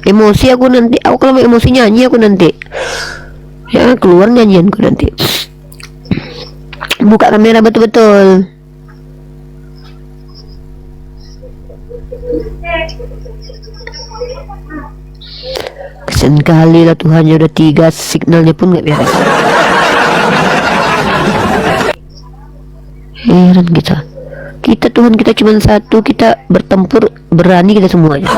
Emosi aku nanti, aku kalau emosi nyanyi aku nanti, ya keluar nyanyianku nanti. Buka kamera betul-betul. Kesian kali lah, Tuhannya udah 3, signalnya pun nggak beres. Heran kita Tuhan kita cuma satu, kita bertempur berani kita semuanya.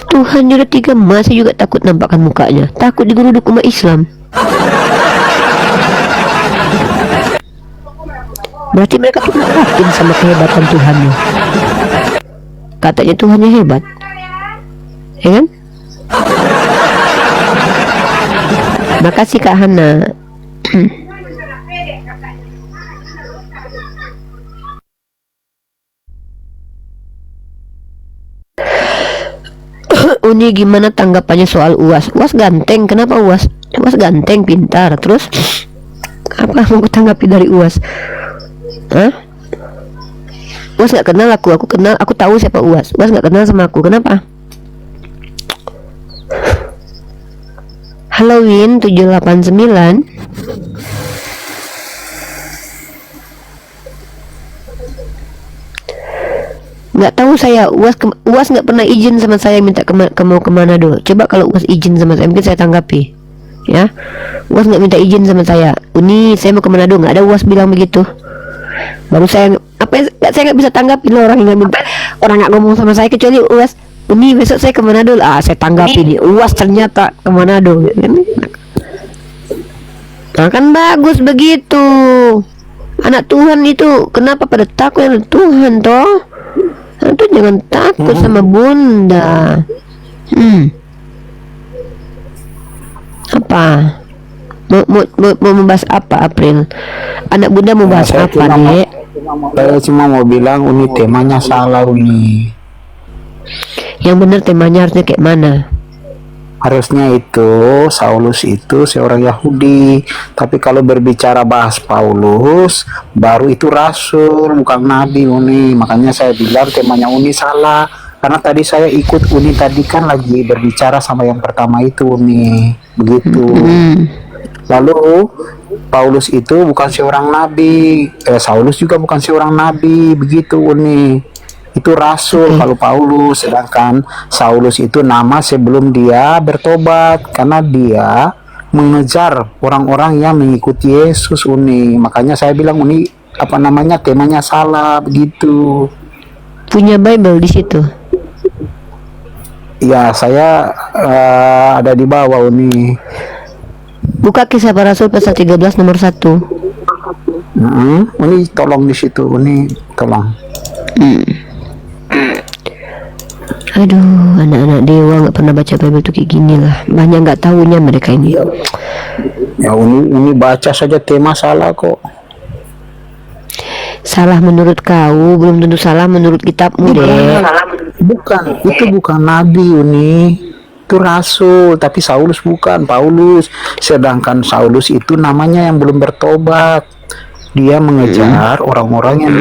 Tuhan udah 3, masih juga takut nampakkan mukanya, takut digeruduk umat Islam. Berarti mereka tuh yakin sama kehebatan Tuhannya. Katanya Tuhannya hebat, ya kan? Makasih Kak Hana. Uni, gimana tanggapannya soal UAS? UAS ganteng, kenapa UAS? UAS ganteng, pintar. Terus apa mau tanggapi dari UAS? Hah? UAS nggak kenal aku kenal, aku tahu siapa UAS. UAS nggak kenal sama aku, kenapa? Halloween 789. Nggak tahu saya, UAS nggak pernah izin sama saya minta mau ke Manado. Coba kalau UAS izin sama saya, mungkin saya tanggapi. Ya, UAS nggak minta izin sama saya. Uni, saya mau ke Manado, nggak ada UAS bilang begitu. Baru saya saya nggak bisa tanggapi loh, orang yang minta, orang nggak ngomong sama saya kecuali UAS. Uni, besok saya ke Manado. Saya tanggapi nih, UAS ternyata ke Manado. Nah, kan bagus begitu. Anak Tuhan itu kenapa pada takut dengan Tuhan toh? Itu jangan takut sama Bunda. Apa? Mau membahas apa, April? Anak Bunda mau bahas apa, Dek? Saya cuma mau bilang Uni temanya salah, Uni. Yang benar temanya harusnya kayak mana? Harusnya itu Saulus itu seorang Yahudi, tapi kalau berbicara bahas Paulus baru itu rasul, bukan nabi, Uni. Makanya saya bilang temanya Uni salah, karena tadi saya ikut Uni tadi kan lagi berbicara sama yang pertama itu, Uni. Begitu. Lalu Paulus itu bukan seorang nabi, Saulus juga bukan seorang nabi, begitu, Uni. Itu rasul kalau Paulus, sedangkan Saulus itu nama sebelum dia bertobat, karena dia mengejar orang-orang yang mengikuti Yesus, Uni. Makanya saya bilang Uni temanya salah, begitu. Punya Bible di situ? Ya, saya ada di bawah, Uni. Buka Kisah Para Rasul pasal 13 nomor 1. Uni tolong di situ, Uni tolong. Aduh, anak-anak dewa nggak pernah baca Bible tuh kayak gini lah. Banyak nggak tahunya mereka ini. Ya, Uni baca saja tema salah kok. Salah menurut kau, belum tentu salah menurut kitabmu, deh. Bukan, itu bukan nabi, Uni. Itu rasul, tapi Saulus bukan, Paulus. Sedangkan Saulus itu namanya yang belum bertobat. Dia mengejar orang-orang yang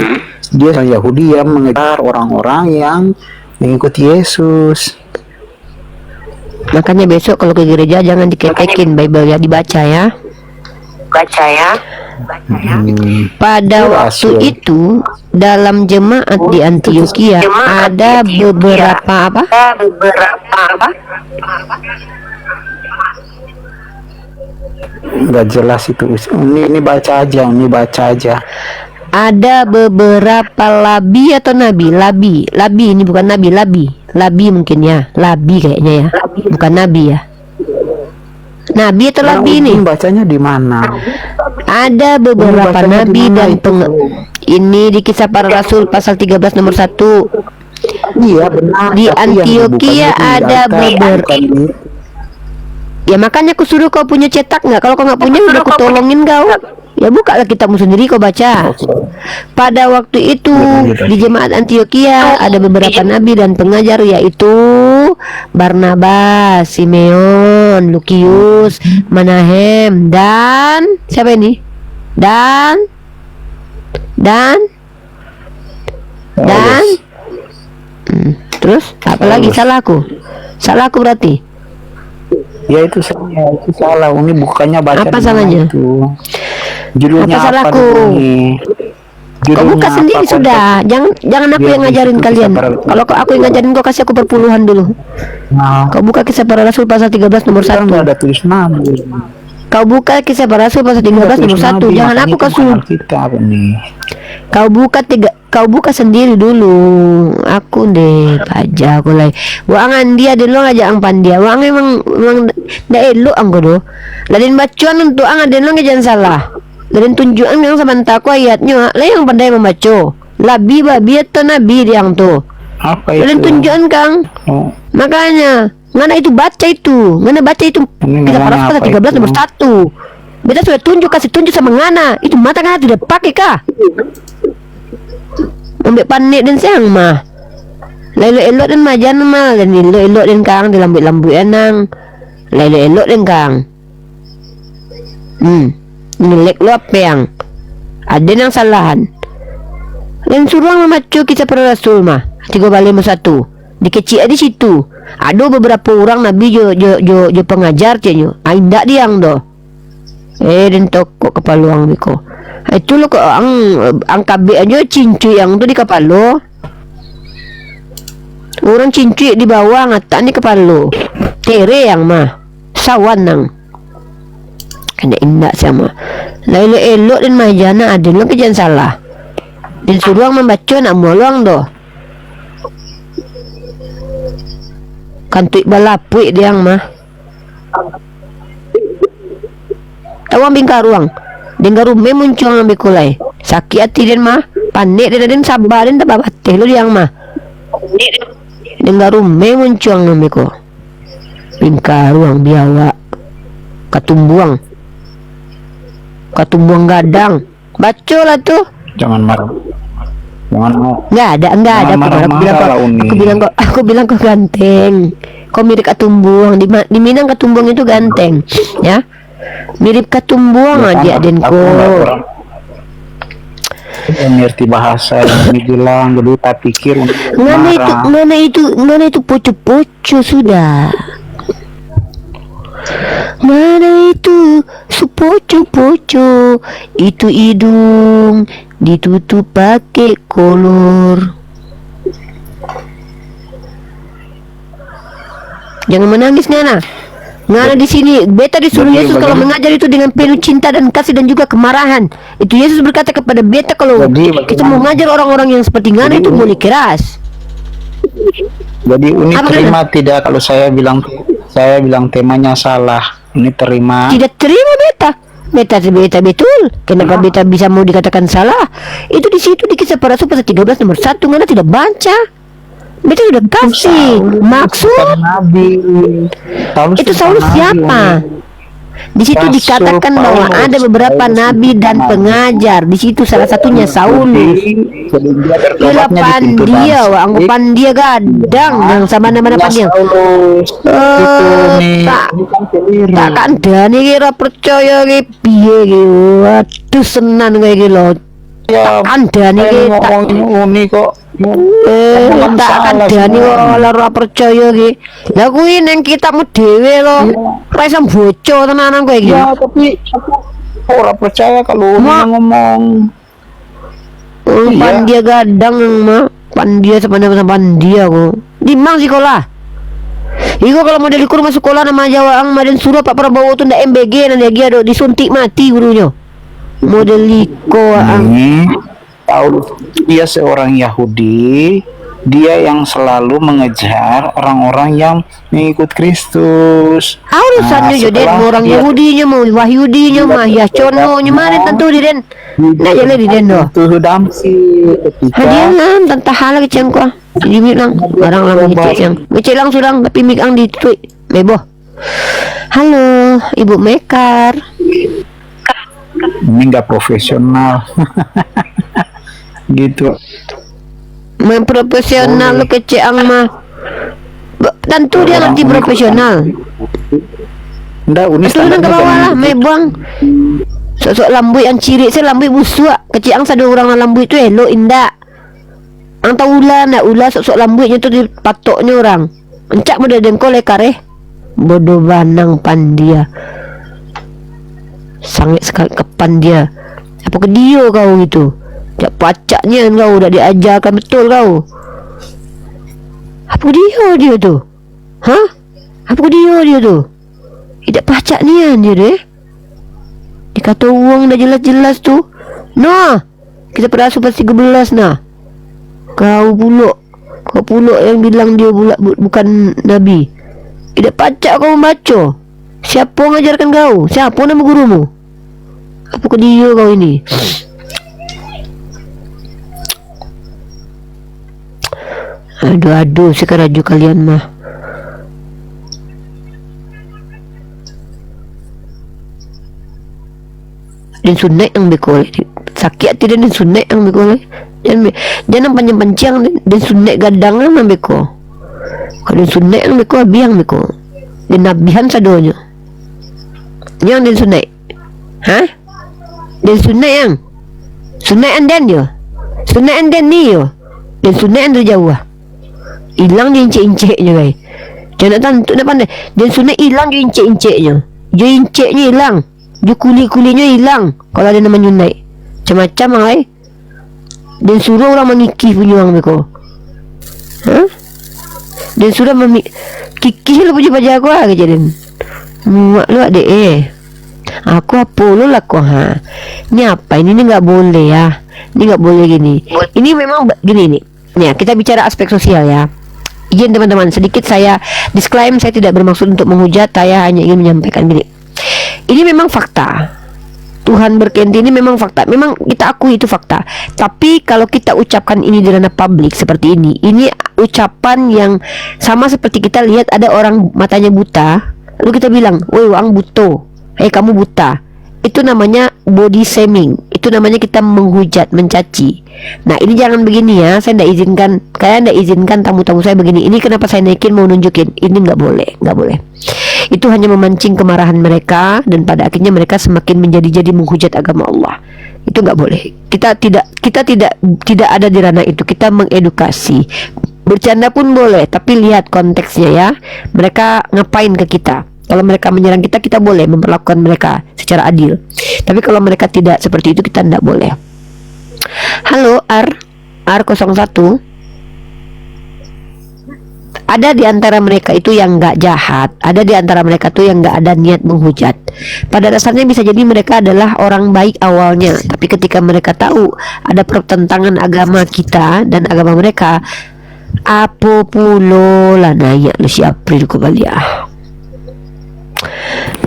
dia Yahudi, yang mengejar orang-orang yang mengikuti Yesus. Makanya besok kalau ke gereja jangan diketekin Bible ya, dibaca ya. Pada waktu itu dalam jemaat di Antioquia ada beberapa apa? Nggak jelas itu. Ini baca aja. Ada beberapa labi atau nabi, labi ini bukan nabi, labi mungkin ya, labi kayaknya ya, bukan nabi ya. Nabi atau labi ini? Bacanya di mana? Ada beberapa nabi dan ini di Kisah Para Rasul pasal 13 nomor 1. Iya benar. Di Antioquia ada beberapa. Ya makanya aku suruh kau punya cetak nggak? Kalau kau nggak punya udah aku tolongin kau. Ya bukalah kitabmu sendiri kau baca. Pada waktu itu di jemaat Antioquia ada beberapa nabi dan pengajar, yaitu Barnabas, Simeon, Lukius, Manahem, dan siapa ini? Dan terus apa lagi? Salah aku berarti. Ya itu saya itu salah. Ini bukannya baca Apa di mana salahnya? itu. Judulnya Apa salahku? dulu nih? Kau Judulnya buka apa, sendiri konsep? sudah. Jangan aku Biar yang ngajarin di situ kalian. kisah para rasul. Kalau aku yang ngajarin kau kasih aku perpuluhan dulu. Nah, Kau buka kisah para rasul pasal 13 nomor kan 1. nggak ada tulis nabi. Kau buka kisah para rasul pasal 13 nomor 1. Jangan aku kasih. Kita nih. Kau buka sendiri dulu. Aku deh aja aku lagi. Wangan dia dulu aja ang pandia. Wang emang dah elok angko do. Lain bacaan untuk ang ada lo jangan salah. Lain tunjukan yang samanta aku ayatnya. Lah yang pandai membaca. Labi babi atau nabi yang tu. Apa Lain itu? tunjukan kang. Oh, Makanya ngana itu baca itu. Ngana baca itu. Ini Kita namanya pasal apa 13 itu? nomor 1. Beta sudah kasih tunjuk sama ngana. Itu mata ngana tidak pakai kah? Ambil panik dan siang mah. Lalu elok dan majan mah dan elok dan kang di lambu enang. Lalu elok dan kang. Nilek lo apa yang ada yang salahan. Dan suruh memacu kisah para rasul mah. 3 balik 1. Dikecil di situ. Ada beberapa orang nabi jo pengajar cenyo. Aindak diang do. Dan toko kepaluang biko. Itu lo kok ang kabe aja cincu yang tu di kepala. Orang cincu di bawah ngata ni kepala. Tere yang mah sawan nang. Kena indak sama. Lalu elok dan majana ada lo kejan salah. Dan suruh membaca nak molong doh. Kantuk balapui dia yang mah. Tahu ambing karuang. Dengar rume muncul ambil kulai. Sakit hati dia mah. Panik dia dan sabar dan tak batih lo dia mah. Dengar rume muncul ambil ko. Bingkaruang biawa. Katumbuang gadang. Baca lah tuh. jangan marah. Jangan mau. Enggak ada Jangan marah-marah lah, Uni. Aku bilang kau ganteng. Kau mirip katumbuang di Minang katumbuang itu ganteng, ya. Mirip katumbuang aja adenku. Mengerti bahasa yang dibilang, jadi tak pikir Ngana itu poco-poco sudah. Mana itu sepoco-poco, itu hidung ditutup pakai kolor. Jangan menangis Ngana. Ngana di sini beta disuruh Yesus kalau mengajar itu dengan penuh cinta dan kasih dan juga kemarahan. Itu Yesus berkata kepada beta kalau kita mau mengajar orang-orang yang seperti Ngana itu boleh keras. Jadi Uni Apa terima tidak kalau saya bilang temanya salah. Ini terima. Tidak terima beta betul. Kenapa beta bisa mau dikatakan salah? Itu di situ di kisah para rasul pasal 13 nomor 1 Ngana tidak baca. Beta sudah kasih maksud. Nabi. Itu Saulus siapa? Di situ Rasul dikatakan bahwa Paulus. ada beberapa nabi dan pengajar. Di situ salah satunya Saulus. Gila pandia, anggapan dia gadang yang sama nama pandia. Tak kandani kira percaya ki piye ki. Waduh senan kayak gitu loh. Tak kandani ki tak Uni kok. tak kandani kok ora percaya ki. Lah kuwi ning kitabmu dhewe lho. Ora iso boco tenanan kowe iki. Ya tapi aku ora percaya kalau Uni ngomong. Pandia gadang mah. Pandia sama pandia kok. Di mang sekolah. Iku kalau model ikur masuk sekolah nama Jawa ang maden suruh Pak Prabowo tu ndak MBG nanti dia ada disuntik mati gurunya. Model iko ang Paulus dia seorang Yahudi, dia yang selalu mengejar orang-orang yang mengikut Kristus. urusannya jadi orang Yahudinya mau Wahyudinya mah ya cono nyemari tentu di den. Nah jadi di den doh. Itu damsi ketika Hadiah tentang hal kecil kok. Jadi bilang barang lama gitu yang ngecelang sudah tapi mik ang ditui mebo. Halo Ibu Mekar. ini nggak profesional. Gitu. Main profesional lu keceang mah. Tentu dia nanti profesional. Nggak, Uni Itu ke bawah lah, gitu. mebang. Sosok lambu yang ciri saya lambu busuk. Keciang satu orang lambu itu elo indak. Ang tahu ulah nak ulah sosok lambunya tu dipatoknya orang. Encak muda dengkol lekar bodoh banang pandia. Sangat sekali kepan dia. Apa ke dia kau itu? Tak pacaknya kau dah diajarkan betul kau. Apa dia tu? Hah? Apa dia tu? Tidak pacak nian dia deh. Dikata uang dah jelas-jelas tu. Nah, kita perasu pasti 13 nah. Kau pulak yang bilang dia bukan Nabi. Tidak pacak kau membaca. Siapa mengajarkan kau? Siapa nama gurumu? Apa ke dia kau ini? Aduh sekarang raju kalian mah. Dan sunat yang bekol. Sakit hati dan sunat yang bekol. Jangan panjang-panjang dan sunat gadang yang bekol. Kalau sunat yang bekol biang bekol. Dan nabihan sadonya. Yang dan sunat. Hah? Dan sunat yang sunat anden je. Sunat anden ni je. Dan sunat yang terjauh. Hilang je incik-inciknya guys. Jangan nak tentu nak pandai. Dan sunat hilang je incik-inciknya. Je inciknya hilang. Je kulit-kulitnya hilang. Kalau ada nama sunat. Macam-macam guys. Dan suruh orang mengikih punya orang mereka. Hah? Dan suruh kikih lah punya baju aku lah kejadian. Muak lu adik Aku apa lu lah kau ha. Ni apa ini ni enggak boleh ya. Ni enggak boleh gini. Ini memang gini nih. Ya, kita bicara aspek sosial ya. Izin teman-teman, sedikit saya disclaim, saya tidak bermaksud untuk menghujat, saya hanya ingin menyampaikan gini. Ini memang fakta. Tuhan berkehendak ini memang fakta. Memang kita akui itu fakta. Tapi kalau kita ucapkan ini di ranah publik seperti ini ucapan yang sama seperti kita lihat ada orang matanya buta, lalu kita bilang, "Woi, wang buto. Kamu buta." Itu namanya body shaming. Itu namanya kita menghujat, mencaci. Nah, ini jangan begini ya. Saya tidak izinkan, kalian tidak izinkan tamu-tamu saya begini. Ini kenapa saya naikin mau nunjukin. Ini nggak boleh, nggak boleh. Itu hanya memancing kemarahan mereka dan pada akhirnya mereka semakin menjadi-jadi menghujat agama Allah. Itu nggak boleh. Kita tidak ada di ranah itu. Kita mengedukasi. Bercanda pun boleh, tapi lihat konteksnya ya. Mereka ngapain ke kita? Kalau mereka menyerang kita, kita boleh memperlakukan mereka secara adil. Tapi kalau mereka tidak seperti itu, kita tidak boleh. Halo R01. Ada di antara mereka itu yang nggak jahat. Ada di antara mereka tuh yang nggak ada niat menghujat. Pada dasarnya bisa jadi mereka adalah orang baik awalnya. Tapi ketika mereka tahu ada pertentangan agama kita dan agama mereka, apa pulo lah nanya lu si April kembali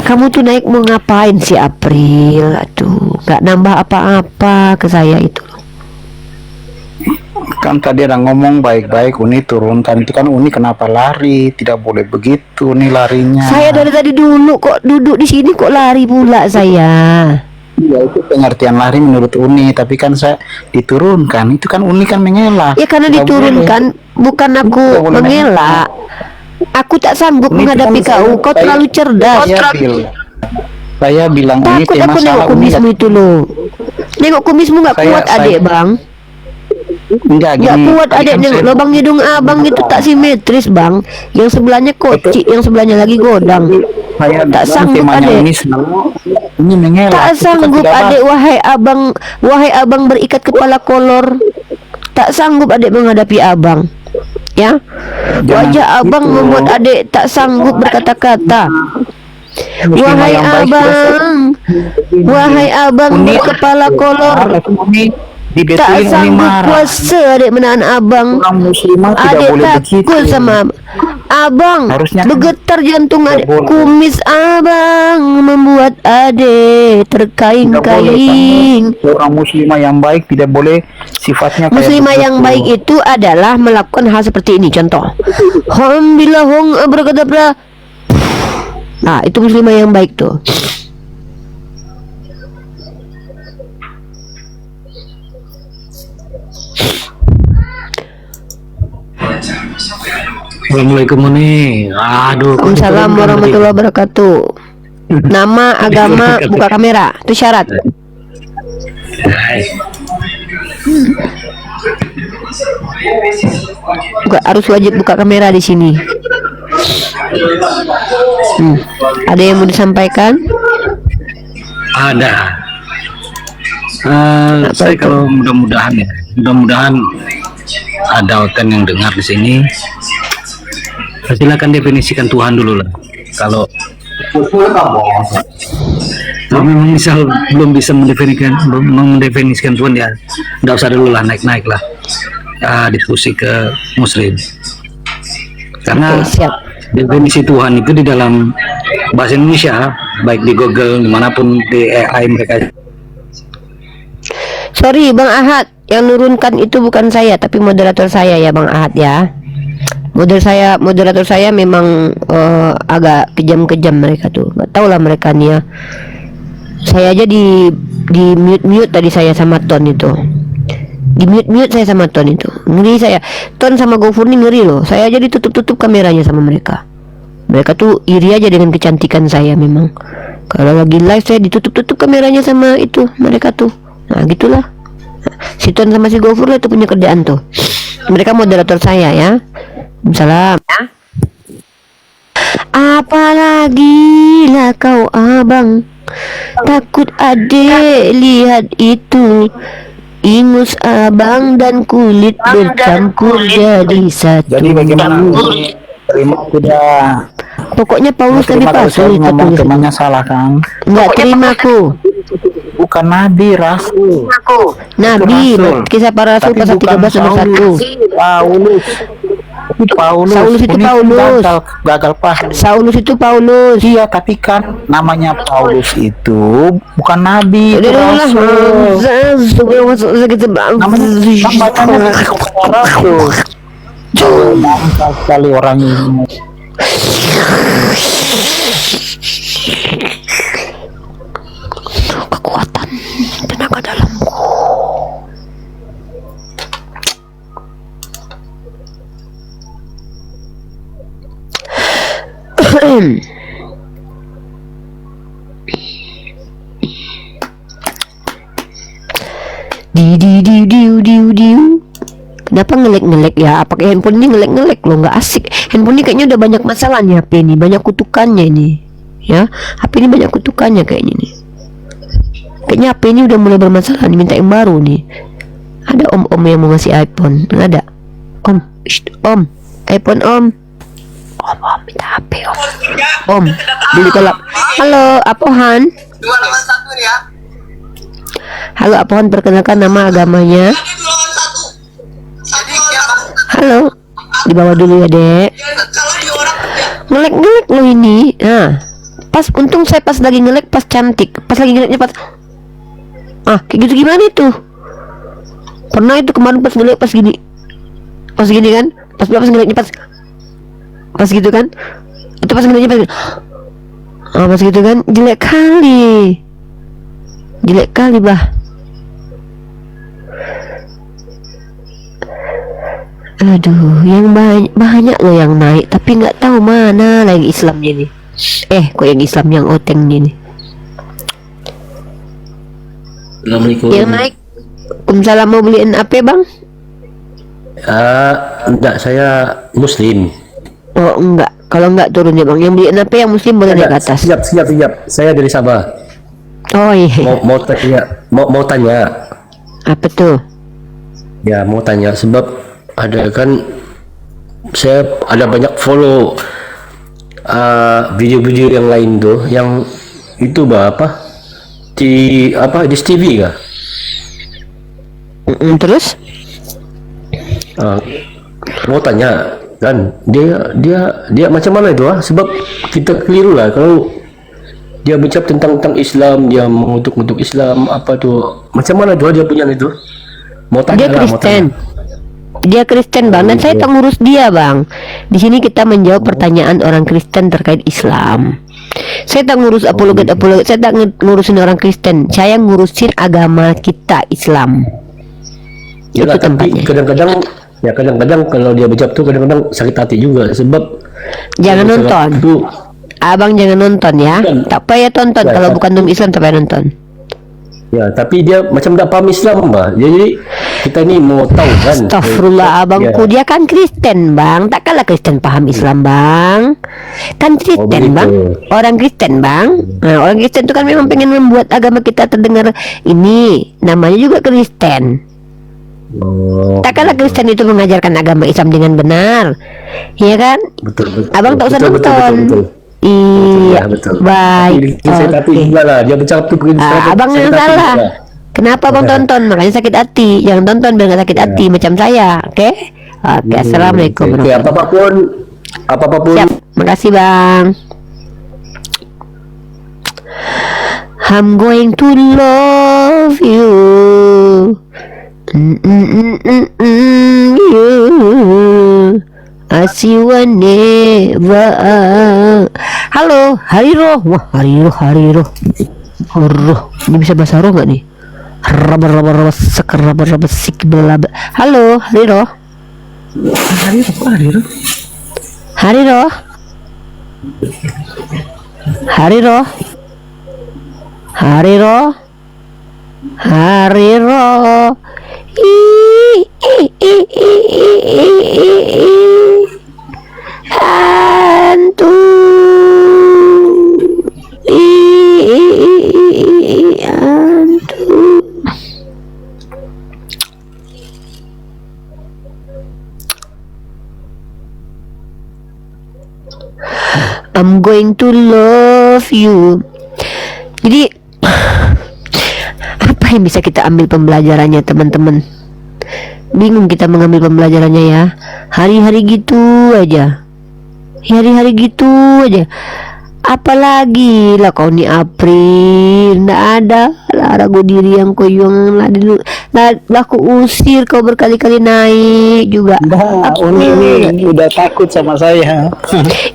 Kamu tuh naik mau ngapain si April? Aduh, gak nambah apa-apa ke saya itu. Kan tadi ada ngomong baik-baik, Uni turunkan. Itu kan Uni kenapa lari? Tidak boleh begitu nih larinya. Saya dari tadi dulu kok duduk di sini kok lari pula saya. Ya itu pengertian lari menurut Uni. Tapi kan saya diturunkan. Itu kan Uni kan mengelak. Ya karena Tidak diturunkan, boleh. bukan aku mengelak. Aku tak sanggup Uni menghadapi kan kau. Kau terlalu cerdas. Saya bilang Uni Takut tema aku nengok salah Uni. kumismu itu loh. Nengok kumismu gak kuat adik bang. Enggak Gak gini. kuat Tadi adik kan nengok saya- lubang hidung abang itu tak simetris bang. Yang sebelahnya kocik, yang sebelahnya lagi godang. Saya Tak bilang sanggup temanya adik. Uni selalu ini mengelak. Tak Itu kan sanggup tidak adik bagus. wahai abang berikat kepala kolor. Tak sanggup adik menghadapi abang. Ya, wajah abang gitu. membuat adik tak sanggup berkata-kata. Wahai yang baik abang, wahai abang Uni- berkepala kolor, Uni dibetulin tak Uni sanggup marah. kuasa adik menahan abang. Orang muslimah tidak Adik boleh begitu. takut sama abang. Harusnya Bergetar jantung tidak adik. boleh. Kumis abang membuat adik Tidak boleh, terkaing-kaing. kamu orang muslimah yang baik tidak boleh sifatnya kayak Muslimah yang begitu. baik itu adalah melakukan hal seperti ini. Contoh, Alhamdulillah hong abrakadabra. Nah, itu muslimah yang baik tuh. Assalamualaikum Uni. Aduh. Waalaikumsalam warahmatullahi wabarakatuh. Nama, agama, buka kamera. Itu syarat. Harus wajib buka kamera di sini. Ada yang mau disampaikan? Ada. Saya kalau mudah-mudahan ada Oten yang dengar di sini. Silakan definisikan Tuhan dulu lah. Kalau memang misal belum bisa mendefinisikan Tuhan, ya nggak usah dulu lah, naik lah diskusi ke Muslim. Karena Oke, siap. definisi Tuhan itu di dalam bahasa Indonesia, baik di Google dimanapun di AI mereka. Sorry Bang Ahad, yang nurunkan itu bukan saya tapi moderator saya ya Bang Ahad ya. Moderator saya memang agak kejam-kejam mereka tuh. Nggak tahu lah mereka nih ya. Saya aja di mute tadi saya sama Ton itu. Di mute saya sama Ton itu. Ngeri saya. Ton sama Gofur nih ngeri loh. Saya aja ditutup-tutup kameranya sama mereka. Mereka tuh iri aja dengan kecantikan saya memang. Kalau lagi live saya ditutup-tutup kameranya sama itu mereka tuh. Nah gitulah. Si Ton sama si Gofur lah itu punya kerjaan tuh. Mereka moderator saya ya. Salam. Apalagi lah kau abang, takut adek lihat itu. Ingus abang dan kulit bercampur jadi satu. Jadi bagaimana? Terima tidak? Pokoknya Paulus tadi Terima kalau palsu saya ngomong katanya. temannya salah Kang. Nggak terima aku. Bukan nabi, rasul. Nabi, Rasul. kisah para rasul Tapi pasal bukan 13 nomor 1. Paulus. Saulus itu Ini Paulus. gagal paham. Saulus itu Paulus. Iya, tapi kan namanya Paulus itu bukan nabi, itu Udah lah. rasul. Namanya rasul. Mantap sekali orang ini. Kekuatan tenaga dalamku. Diu. Kenapa ngelek ya? Pakai handphone ini ngelek loh, nggak asik. Handphone ini kayaknya udah banyak masalah nih HP ini, banyak kutukannya ini. Ya, HP ini banyak kutukannya kayaknya nih. Kayaknya HP ini udah mulai bermasalah nih, minta yang baru nih. Ada om yang mau ngasih iPhone? Nggak ada. Om, iPhone om, minta HP om, beli kolak. Halo, Apohan. 281 ya. Halo Apohan, perkenalkan nama agamanya. Jadi ya, Halo, di bawah dulu ya dek. kalau di orang ya, Ngelek lo ini. Nah, pas untung saya pas lagi ngelek pas cantik, pas lagi ngeleknya pas. Kayak gitu gimana itu? Pernah itu kemarin pas ngelek pas gini kan? Pas ngeleknya pas gitu kan? Itu pas ngeleknya pas. Pas gitu kan? Jelek kali bah. Aduh, yang banyak loh yang naik, tapi nggak tahu mana lagi Islamnya nih. Kok yang Islam yang Oteng nih? Assalamualaikum. Yang naik. Waalaikumsalam, mau beliin apa bang? Enggak, saya Muslim. Oh enggak, kalau enggak turun ya bang. Yang beliin apa yang Muslim boleh naik ke atas. Siap. Saya dari Sabah. Oh iya. Mau tanya. Apa tuh? Ya, mau tanya sebab ada kan saya ada banyak follow video-video yang lain tuh, yang itu apa di TV kah? Terus? Mau tanya kan dia macam mana itu sebab kita keliru lah kalau dia bicara tentang Islam, dia mengutuk Islam apa tuh, macam mana tuh dia punya itu, mau tanya Dia Kristen. Dia Kristen bang, dan saya tak ngurus dia bang. Di sini kita menjawab pertanyaan orang Kristen terkait Islam. Saya tak ngurus apologet. Saya tak ngurusin orang Kristen. Saya ngurusin agama kita Islam. Ya, Itu tapi tempatnya. kadang-kadang kalau dia bejat tuh kadang-kadang sakit hati juga sebab Jangan nonton. Itu, Abang jangan nonton ya. Bukan. Tak payah tonton. Ya, Kalau ya. bukan dom Islam tak payah nonton. Ya, tapi dia macam tak paham Islam, bah. Jadi kita ni mau tahu kan. Astagfirullah abangku, Ya. dia kan Kristen bang. Tak kalah Kristen paham Islam bang. Kan Kristen begitu. bang. Orang Kristen bang. Nah, orang Kristen itu kan memang pengen membuat agama kita terdengar ini. Namanya juga Kristen. Oh, Tak kalah Kristen itu mengajarkan agama Islam dengan benar. Iya kan? betul. Abang tak usah Betul, nonton. betul. Iya, Ya, betul. baik. Saya tapi Oke. juga lah. Dia bercakap tu Abang yang salah. Kenapa abang tonton? Makanya sakit hati. Jangan tonton biar nggak sakit hati macam saya. Oke? Oke. Assalamualaikum. Oke, apa-apapun Siap. Makasih bang. I'm going to love you. You. As you are never. Halo, Hariro. Wah, Hariro. Ini bisa bahasa roh nggak nih? Raba sik belaba. Halo, Hariro. Hantu. Hantu. I'm going to love you. Jadi apa yang bisa kita ambil pembelajarannya teman-teman? Bingung kita mengambil pembelajarannya ya. Hari-hari gitu aja. Apalagi lah kau ni April. Nggak ada lah ragu diri yang kau yang lah aku usir kau berkali-kali naik juga. Ini udah takut sama saya.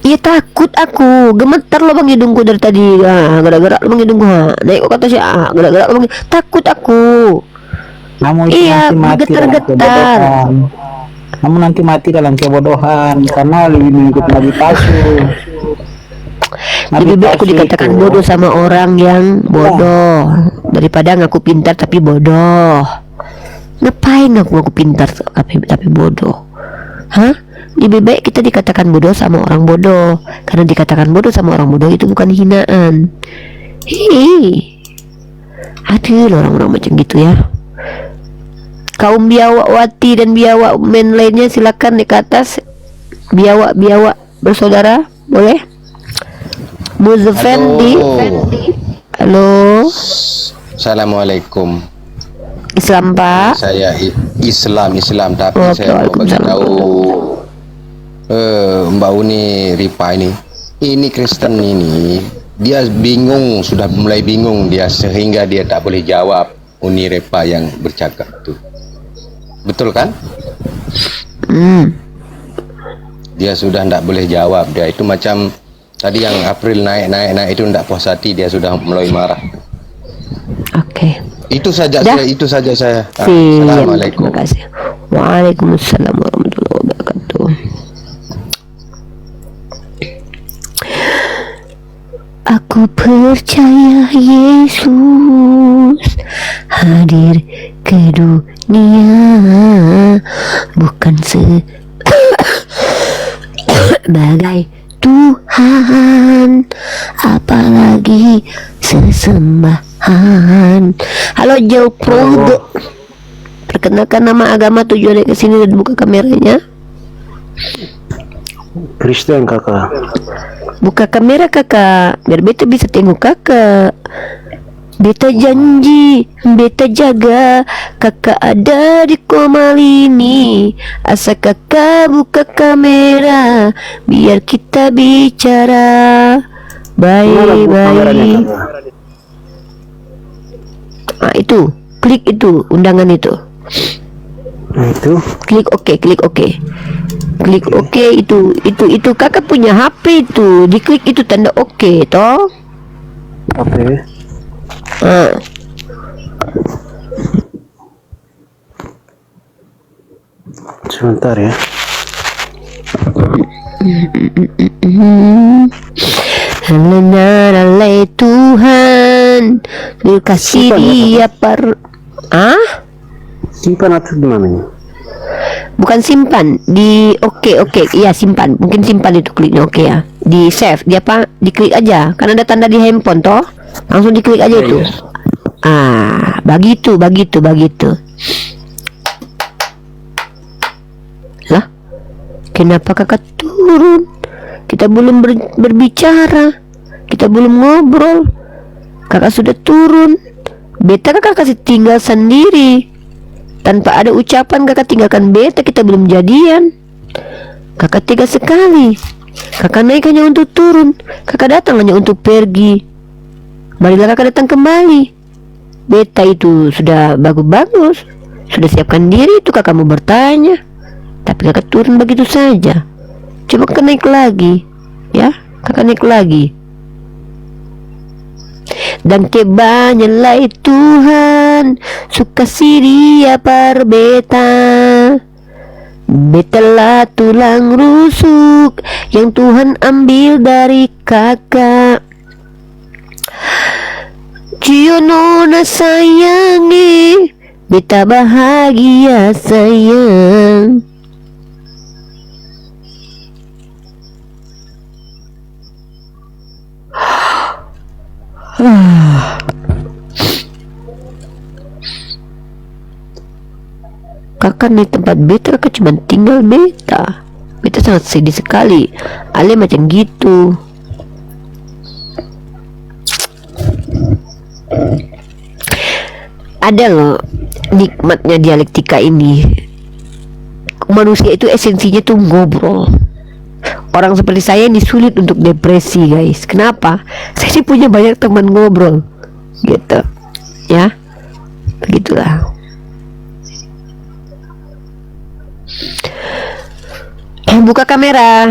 Iya takut aku, gemetar lubang hidungku dari tadi. Gerak-gerak lubang hidungku. Naik kok kata si gerak-gerak lubang. Takut aku. Kamu Iya, nanti mati dalam bergetar-getar. kebodohan. Kamu nanti mati dalam kebodohan karena lebih mengikut Nabi palsu. Lebih baik aku palsu dikatakan itu. bodoh sama orang yang bodoh daripada ngaku pintar tapi bodoh. Ngapain aku pintar tapi bodoh? Hah? Lebih baik kita dikatakan bodoh sama orang bodoh. Karena dikatakan bodoh sama orang bodoh itu bukan hinaan. Ada orang-orang macam gitu ya. Kaum biawak wati dan biawak men lainnya silakan naik ke atas. Biawak bersaudara, boleh? Muzafendi. Halo. Assalamualaikum. Islam Pak. Saya Islam tapi Oke, saya mau bagi Waalaikumsalam. tahu Mbak Uni Ripa ini Kristen ini dia bingung, sudah mulai bingung dia sehingga dia tak boleh jawab Uni Ripa yang bercakap itu. Betul kan? Dia sudah tidak boleh jawab. Dia itu macam tadi yang April naik itu tidak puas hati, dia sudah mulai marah. Oke. Itu saja Dah. saya. Siap. Assalamualaikum. Terima kasih. Waalaikumsalam warahmatullahi wabarakatuh. Aku percaya Yesus hadir ke dunia bukan sebagai Tuhan, apalagi sesembahan. Halo Jauh Prodo, perkenalkan nama agama, tujuannya ke sini dan buka kameranya. Kristen kakak. Buka kamera kakak, biar beta bisa tengok kakak. Beta janji, beta jaga kakak ada di komal ini. Asa kakak buka kamera, biar kita bicara baik-baik. Ah itu, klik itu undangan itu. Itu Klik oke, klik oke. Klik oke itu kakak punya HP itu. Diklik itu tanda oke toh. oke. Ah. Sebentar ya. Alay Tuhan, kasih dia Simpan atau gimana nih? bukan simpan di oke, iya simpan, mungkin simpan itu kliknya oke ya, di save dia diklik aja, kan ada tanda di handphone toh, langsung diklik aja itu. Begitu lah, kenapa kakak turun? Kita belum berbicara, kita belum ngobrol, kakak sudah turun. Beta kakak kasih tinggal sendiri tanpa ada ucapan, kakak tinggalkan beta, kita belum jadian. Kakak tega sekali. Kakak naik hanya untuk turun, kakak datang hanya untuk pergi. Marilah kakak datang kembali. Beta itu sudah bagus-bagus, sudah siapkan diri itu kakak mau bertanya, tapi kakak turun begitu saja. Coba kakak naik lagi, ya, kakak naik lagi. Dan kebanyalah Tuhan suka Dia par beta. Betalah tulang rusuk yang Tuhan ambil dari kakak. Cio nona sayangi, beta bahagia sayang. Kakak di tempat beta, kakak cuma tinggal beta. Beta sangat sedih sekali. Ale macam gitu. Ada loh nikmatnya dialektika ini. Manusia itu esensinya tuh ngobrol. Orang seperti saya ini sulit untuk depresi, guys. Kenapa? Saya ini punya banyak teman ngobrol, gitu, ya, begitulah. Buka kamera.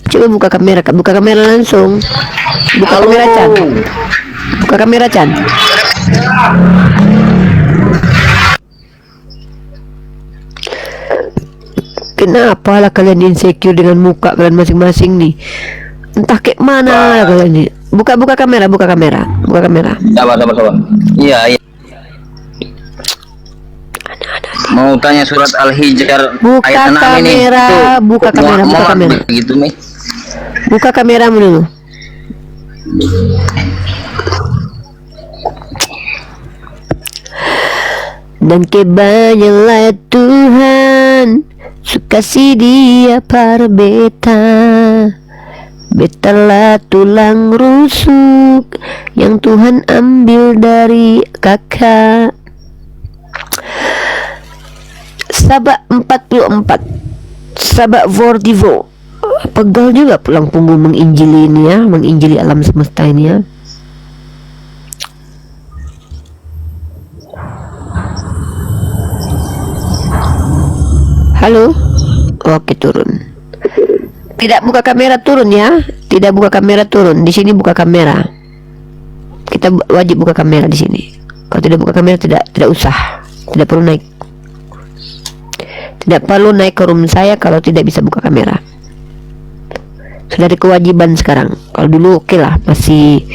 Coba buka kamera langsung. Buka kamera Chan. Buka kamera Chan. Kenapa lah kalian insecure dengan muka kalian masing-masing nih? Entah kayak mana lah kalian nih. Buka kamera. Sabar. Iya. Mau tanya surat Al-Hijr ayat 6 ini. Buka kamera. Gitu nih. Buka kameramu dulu. Dan kebanyalah Tuhan suka Dia par beta. Betalah tulang rusuk yang Tuhan ambil dari kakak. Sabak 44, Sabak Vordivo. Pegal juga pulang punggung menginjili ini ya, menginjili alam semesta ini ya. Halo, oke turun. Tidak buka kamera turun ya, tidak buka kamera turun. Di sini buka kamera. Kita wajib buka kamera di sini. Kalau tidak buka kamera tidak usah, tidak perlu naik. Tidak perlu naik ke room saya kalau tidak bisa buka kamera. Sudah ada kewajiban sekarang. Kalau dulu oke lah, masih.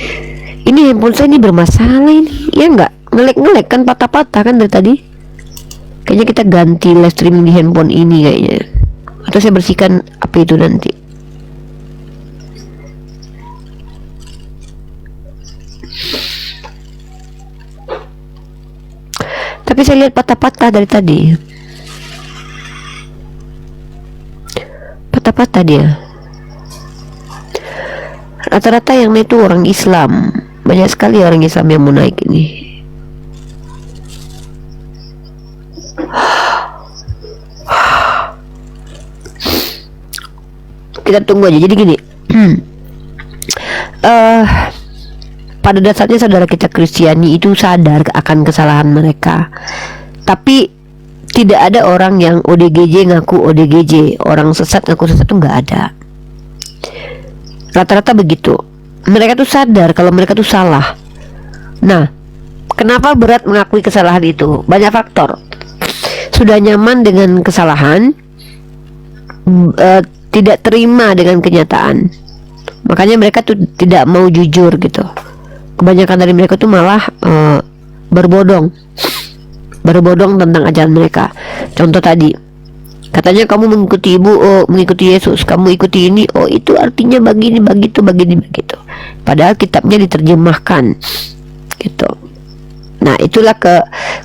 Ini handphone saya ini bermasalah ini, ya enggak? Ngelek kan, patah-patah kan dari tadi. Kayaknya kita ganti live streaming di handphone ini kayaknya. Atau saya bersihkan apa itu nanti. Tapi saya lihat patah-patah dari tadi. Patah-patah dia. Rata-rata yang naik itu orang Islam. Banyak sekali orang Islam yang mau naik ini. Kita tunggu aja. Jadi gini, pada dasarnya saudara kita Kristiani itu sadar akan kesalahan mereka, tapi tidak ada orang yang ODGJ ngaku ODGJ, orang sesat ngaku sesat tuh nggak ada. Rata-rata begitu. Mereka tuh sadar kalau mereka tuh salah. Nah, kenapa berat mengakui kesalahan itu? Banyak faktor. Sudah nyaman dengan kesalahan, tidak terima dengan kenyataan. Makanya mereka tuh tidak mau jujur gitu. kebanyakan dari mereka tuh malah berbodong tentang ajaran mereka. Contoh tadi, katanya kamu mengikuti ibu, oh mengikuti Yesus, kamu ikuti ini, oh itu artinya begini begitu. Padahal kitabnya diterjemahkan gitu. Nah itulah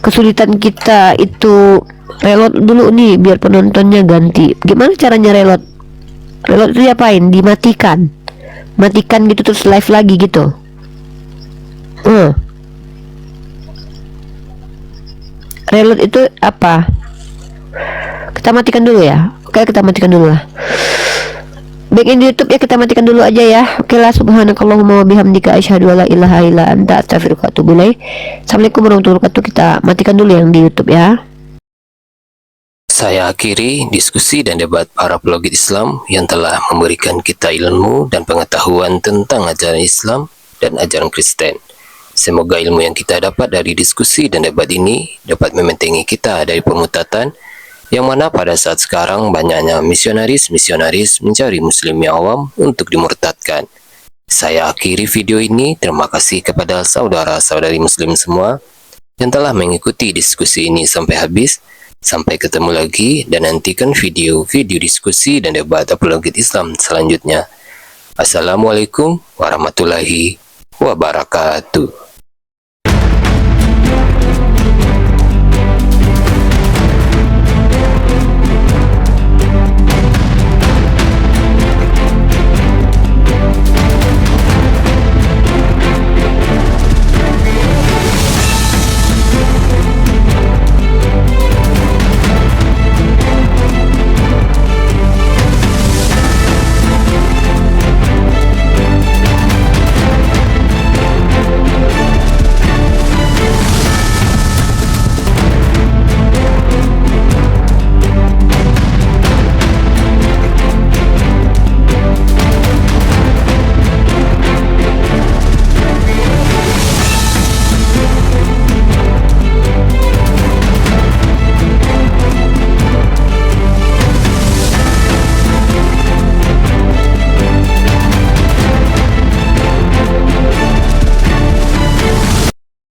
kesulitan kita itu. Reload dulu nih biar penontonnya ganti. Gimana caranya reload? Reload itu diapain? Dimatikan gitu terus live lagi gitu. Reload itu apa? Kita matikan dulu ya. Oke, kita matikan dulu lah. Baik, ini di YouTube ya, kita matikan dulu aja ya. Oke lah, subhanakallahumma wa bihamdika asyhadu alla ilaha illa anta astaghfiruka wa atubu ilaik. Assalamualaikum warahmatullahi wabarakatuh. Kita matikan dulu yang di YouTube ya. Saya akhiri diskusi dan debat para pelogit Islam yang telah memberikan kita ilmu dan pengetahuan tentang ajaran Islam dan ajaran Kristen. Semoga ilmu yang kita dapat dari diskusi dan debat ini dapat membentengi kita dari permutatan, yang mana pada saat sekarang banyaknya misionaris mencari muslim yang awam untuk dimurtadkan. Saya akhiri video ini. Terima kasih kepada saudara-saudari muslim semua yang telah mengikuti diskusi ini sampai habis. Sampai ketemu lagi dan nantikan video-video diskusi dan debat apologet Islam selanjutnya. Assalamualaikum warahmatullahi wabarakatuh.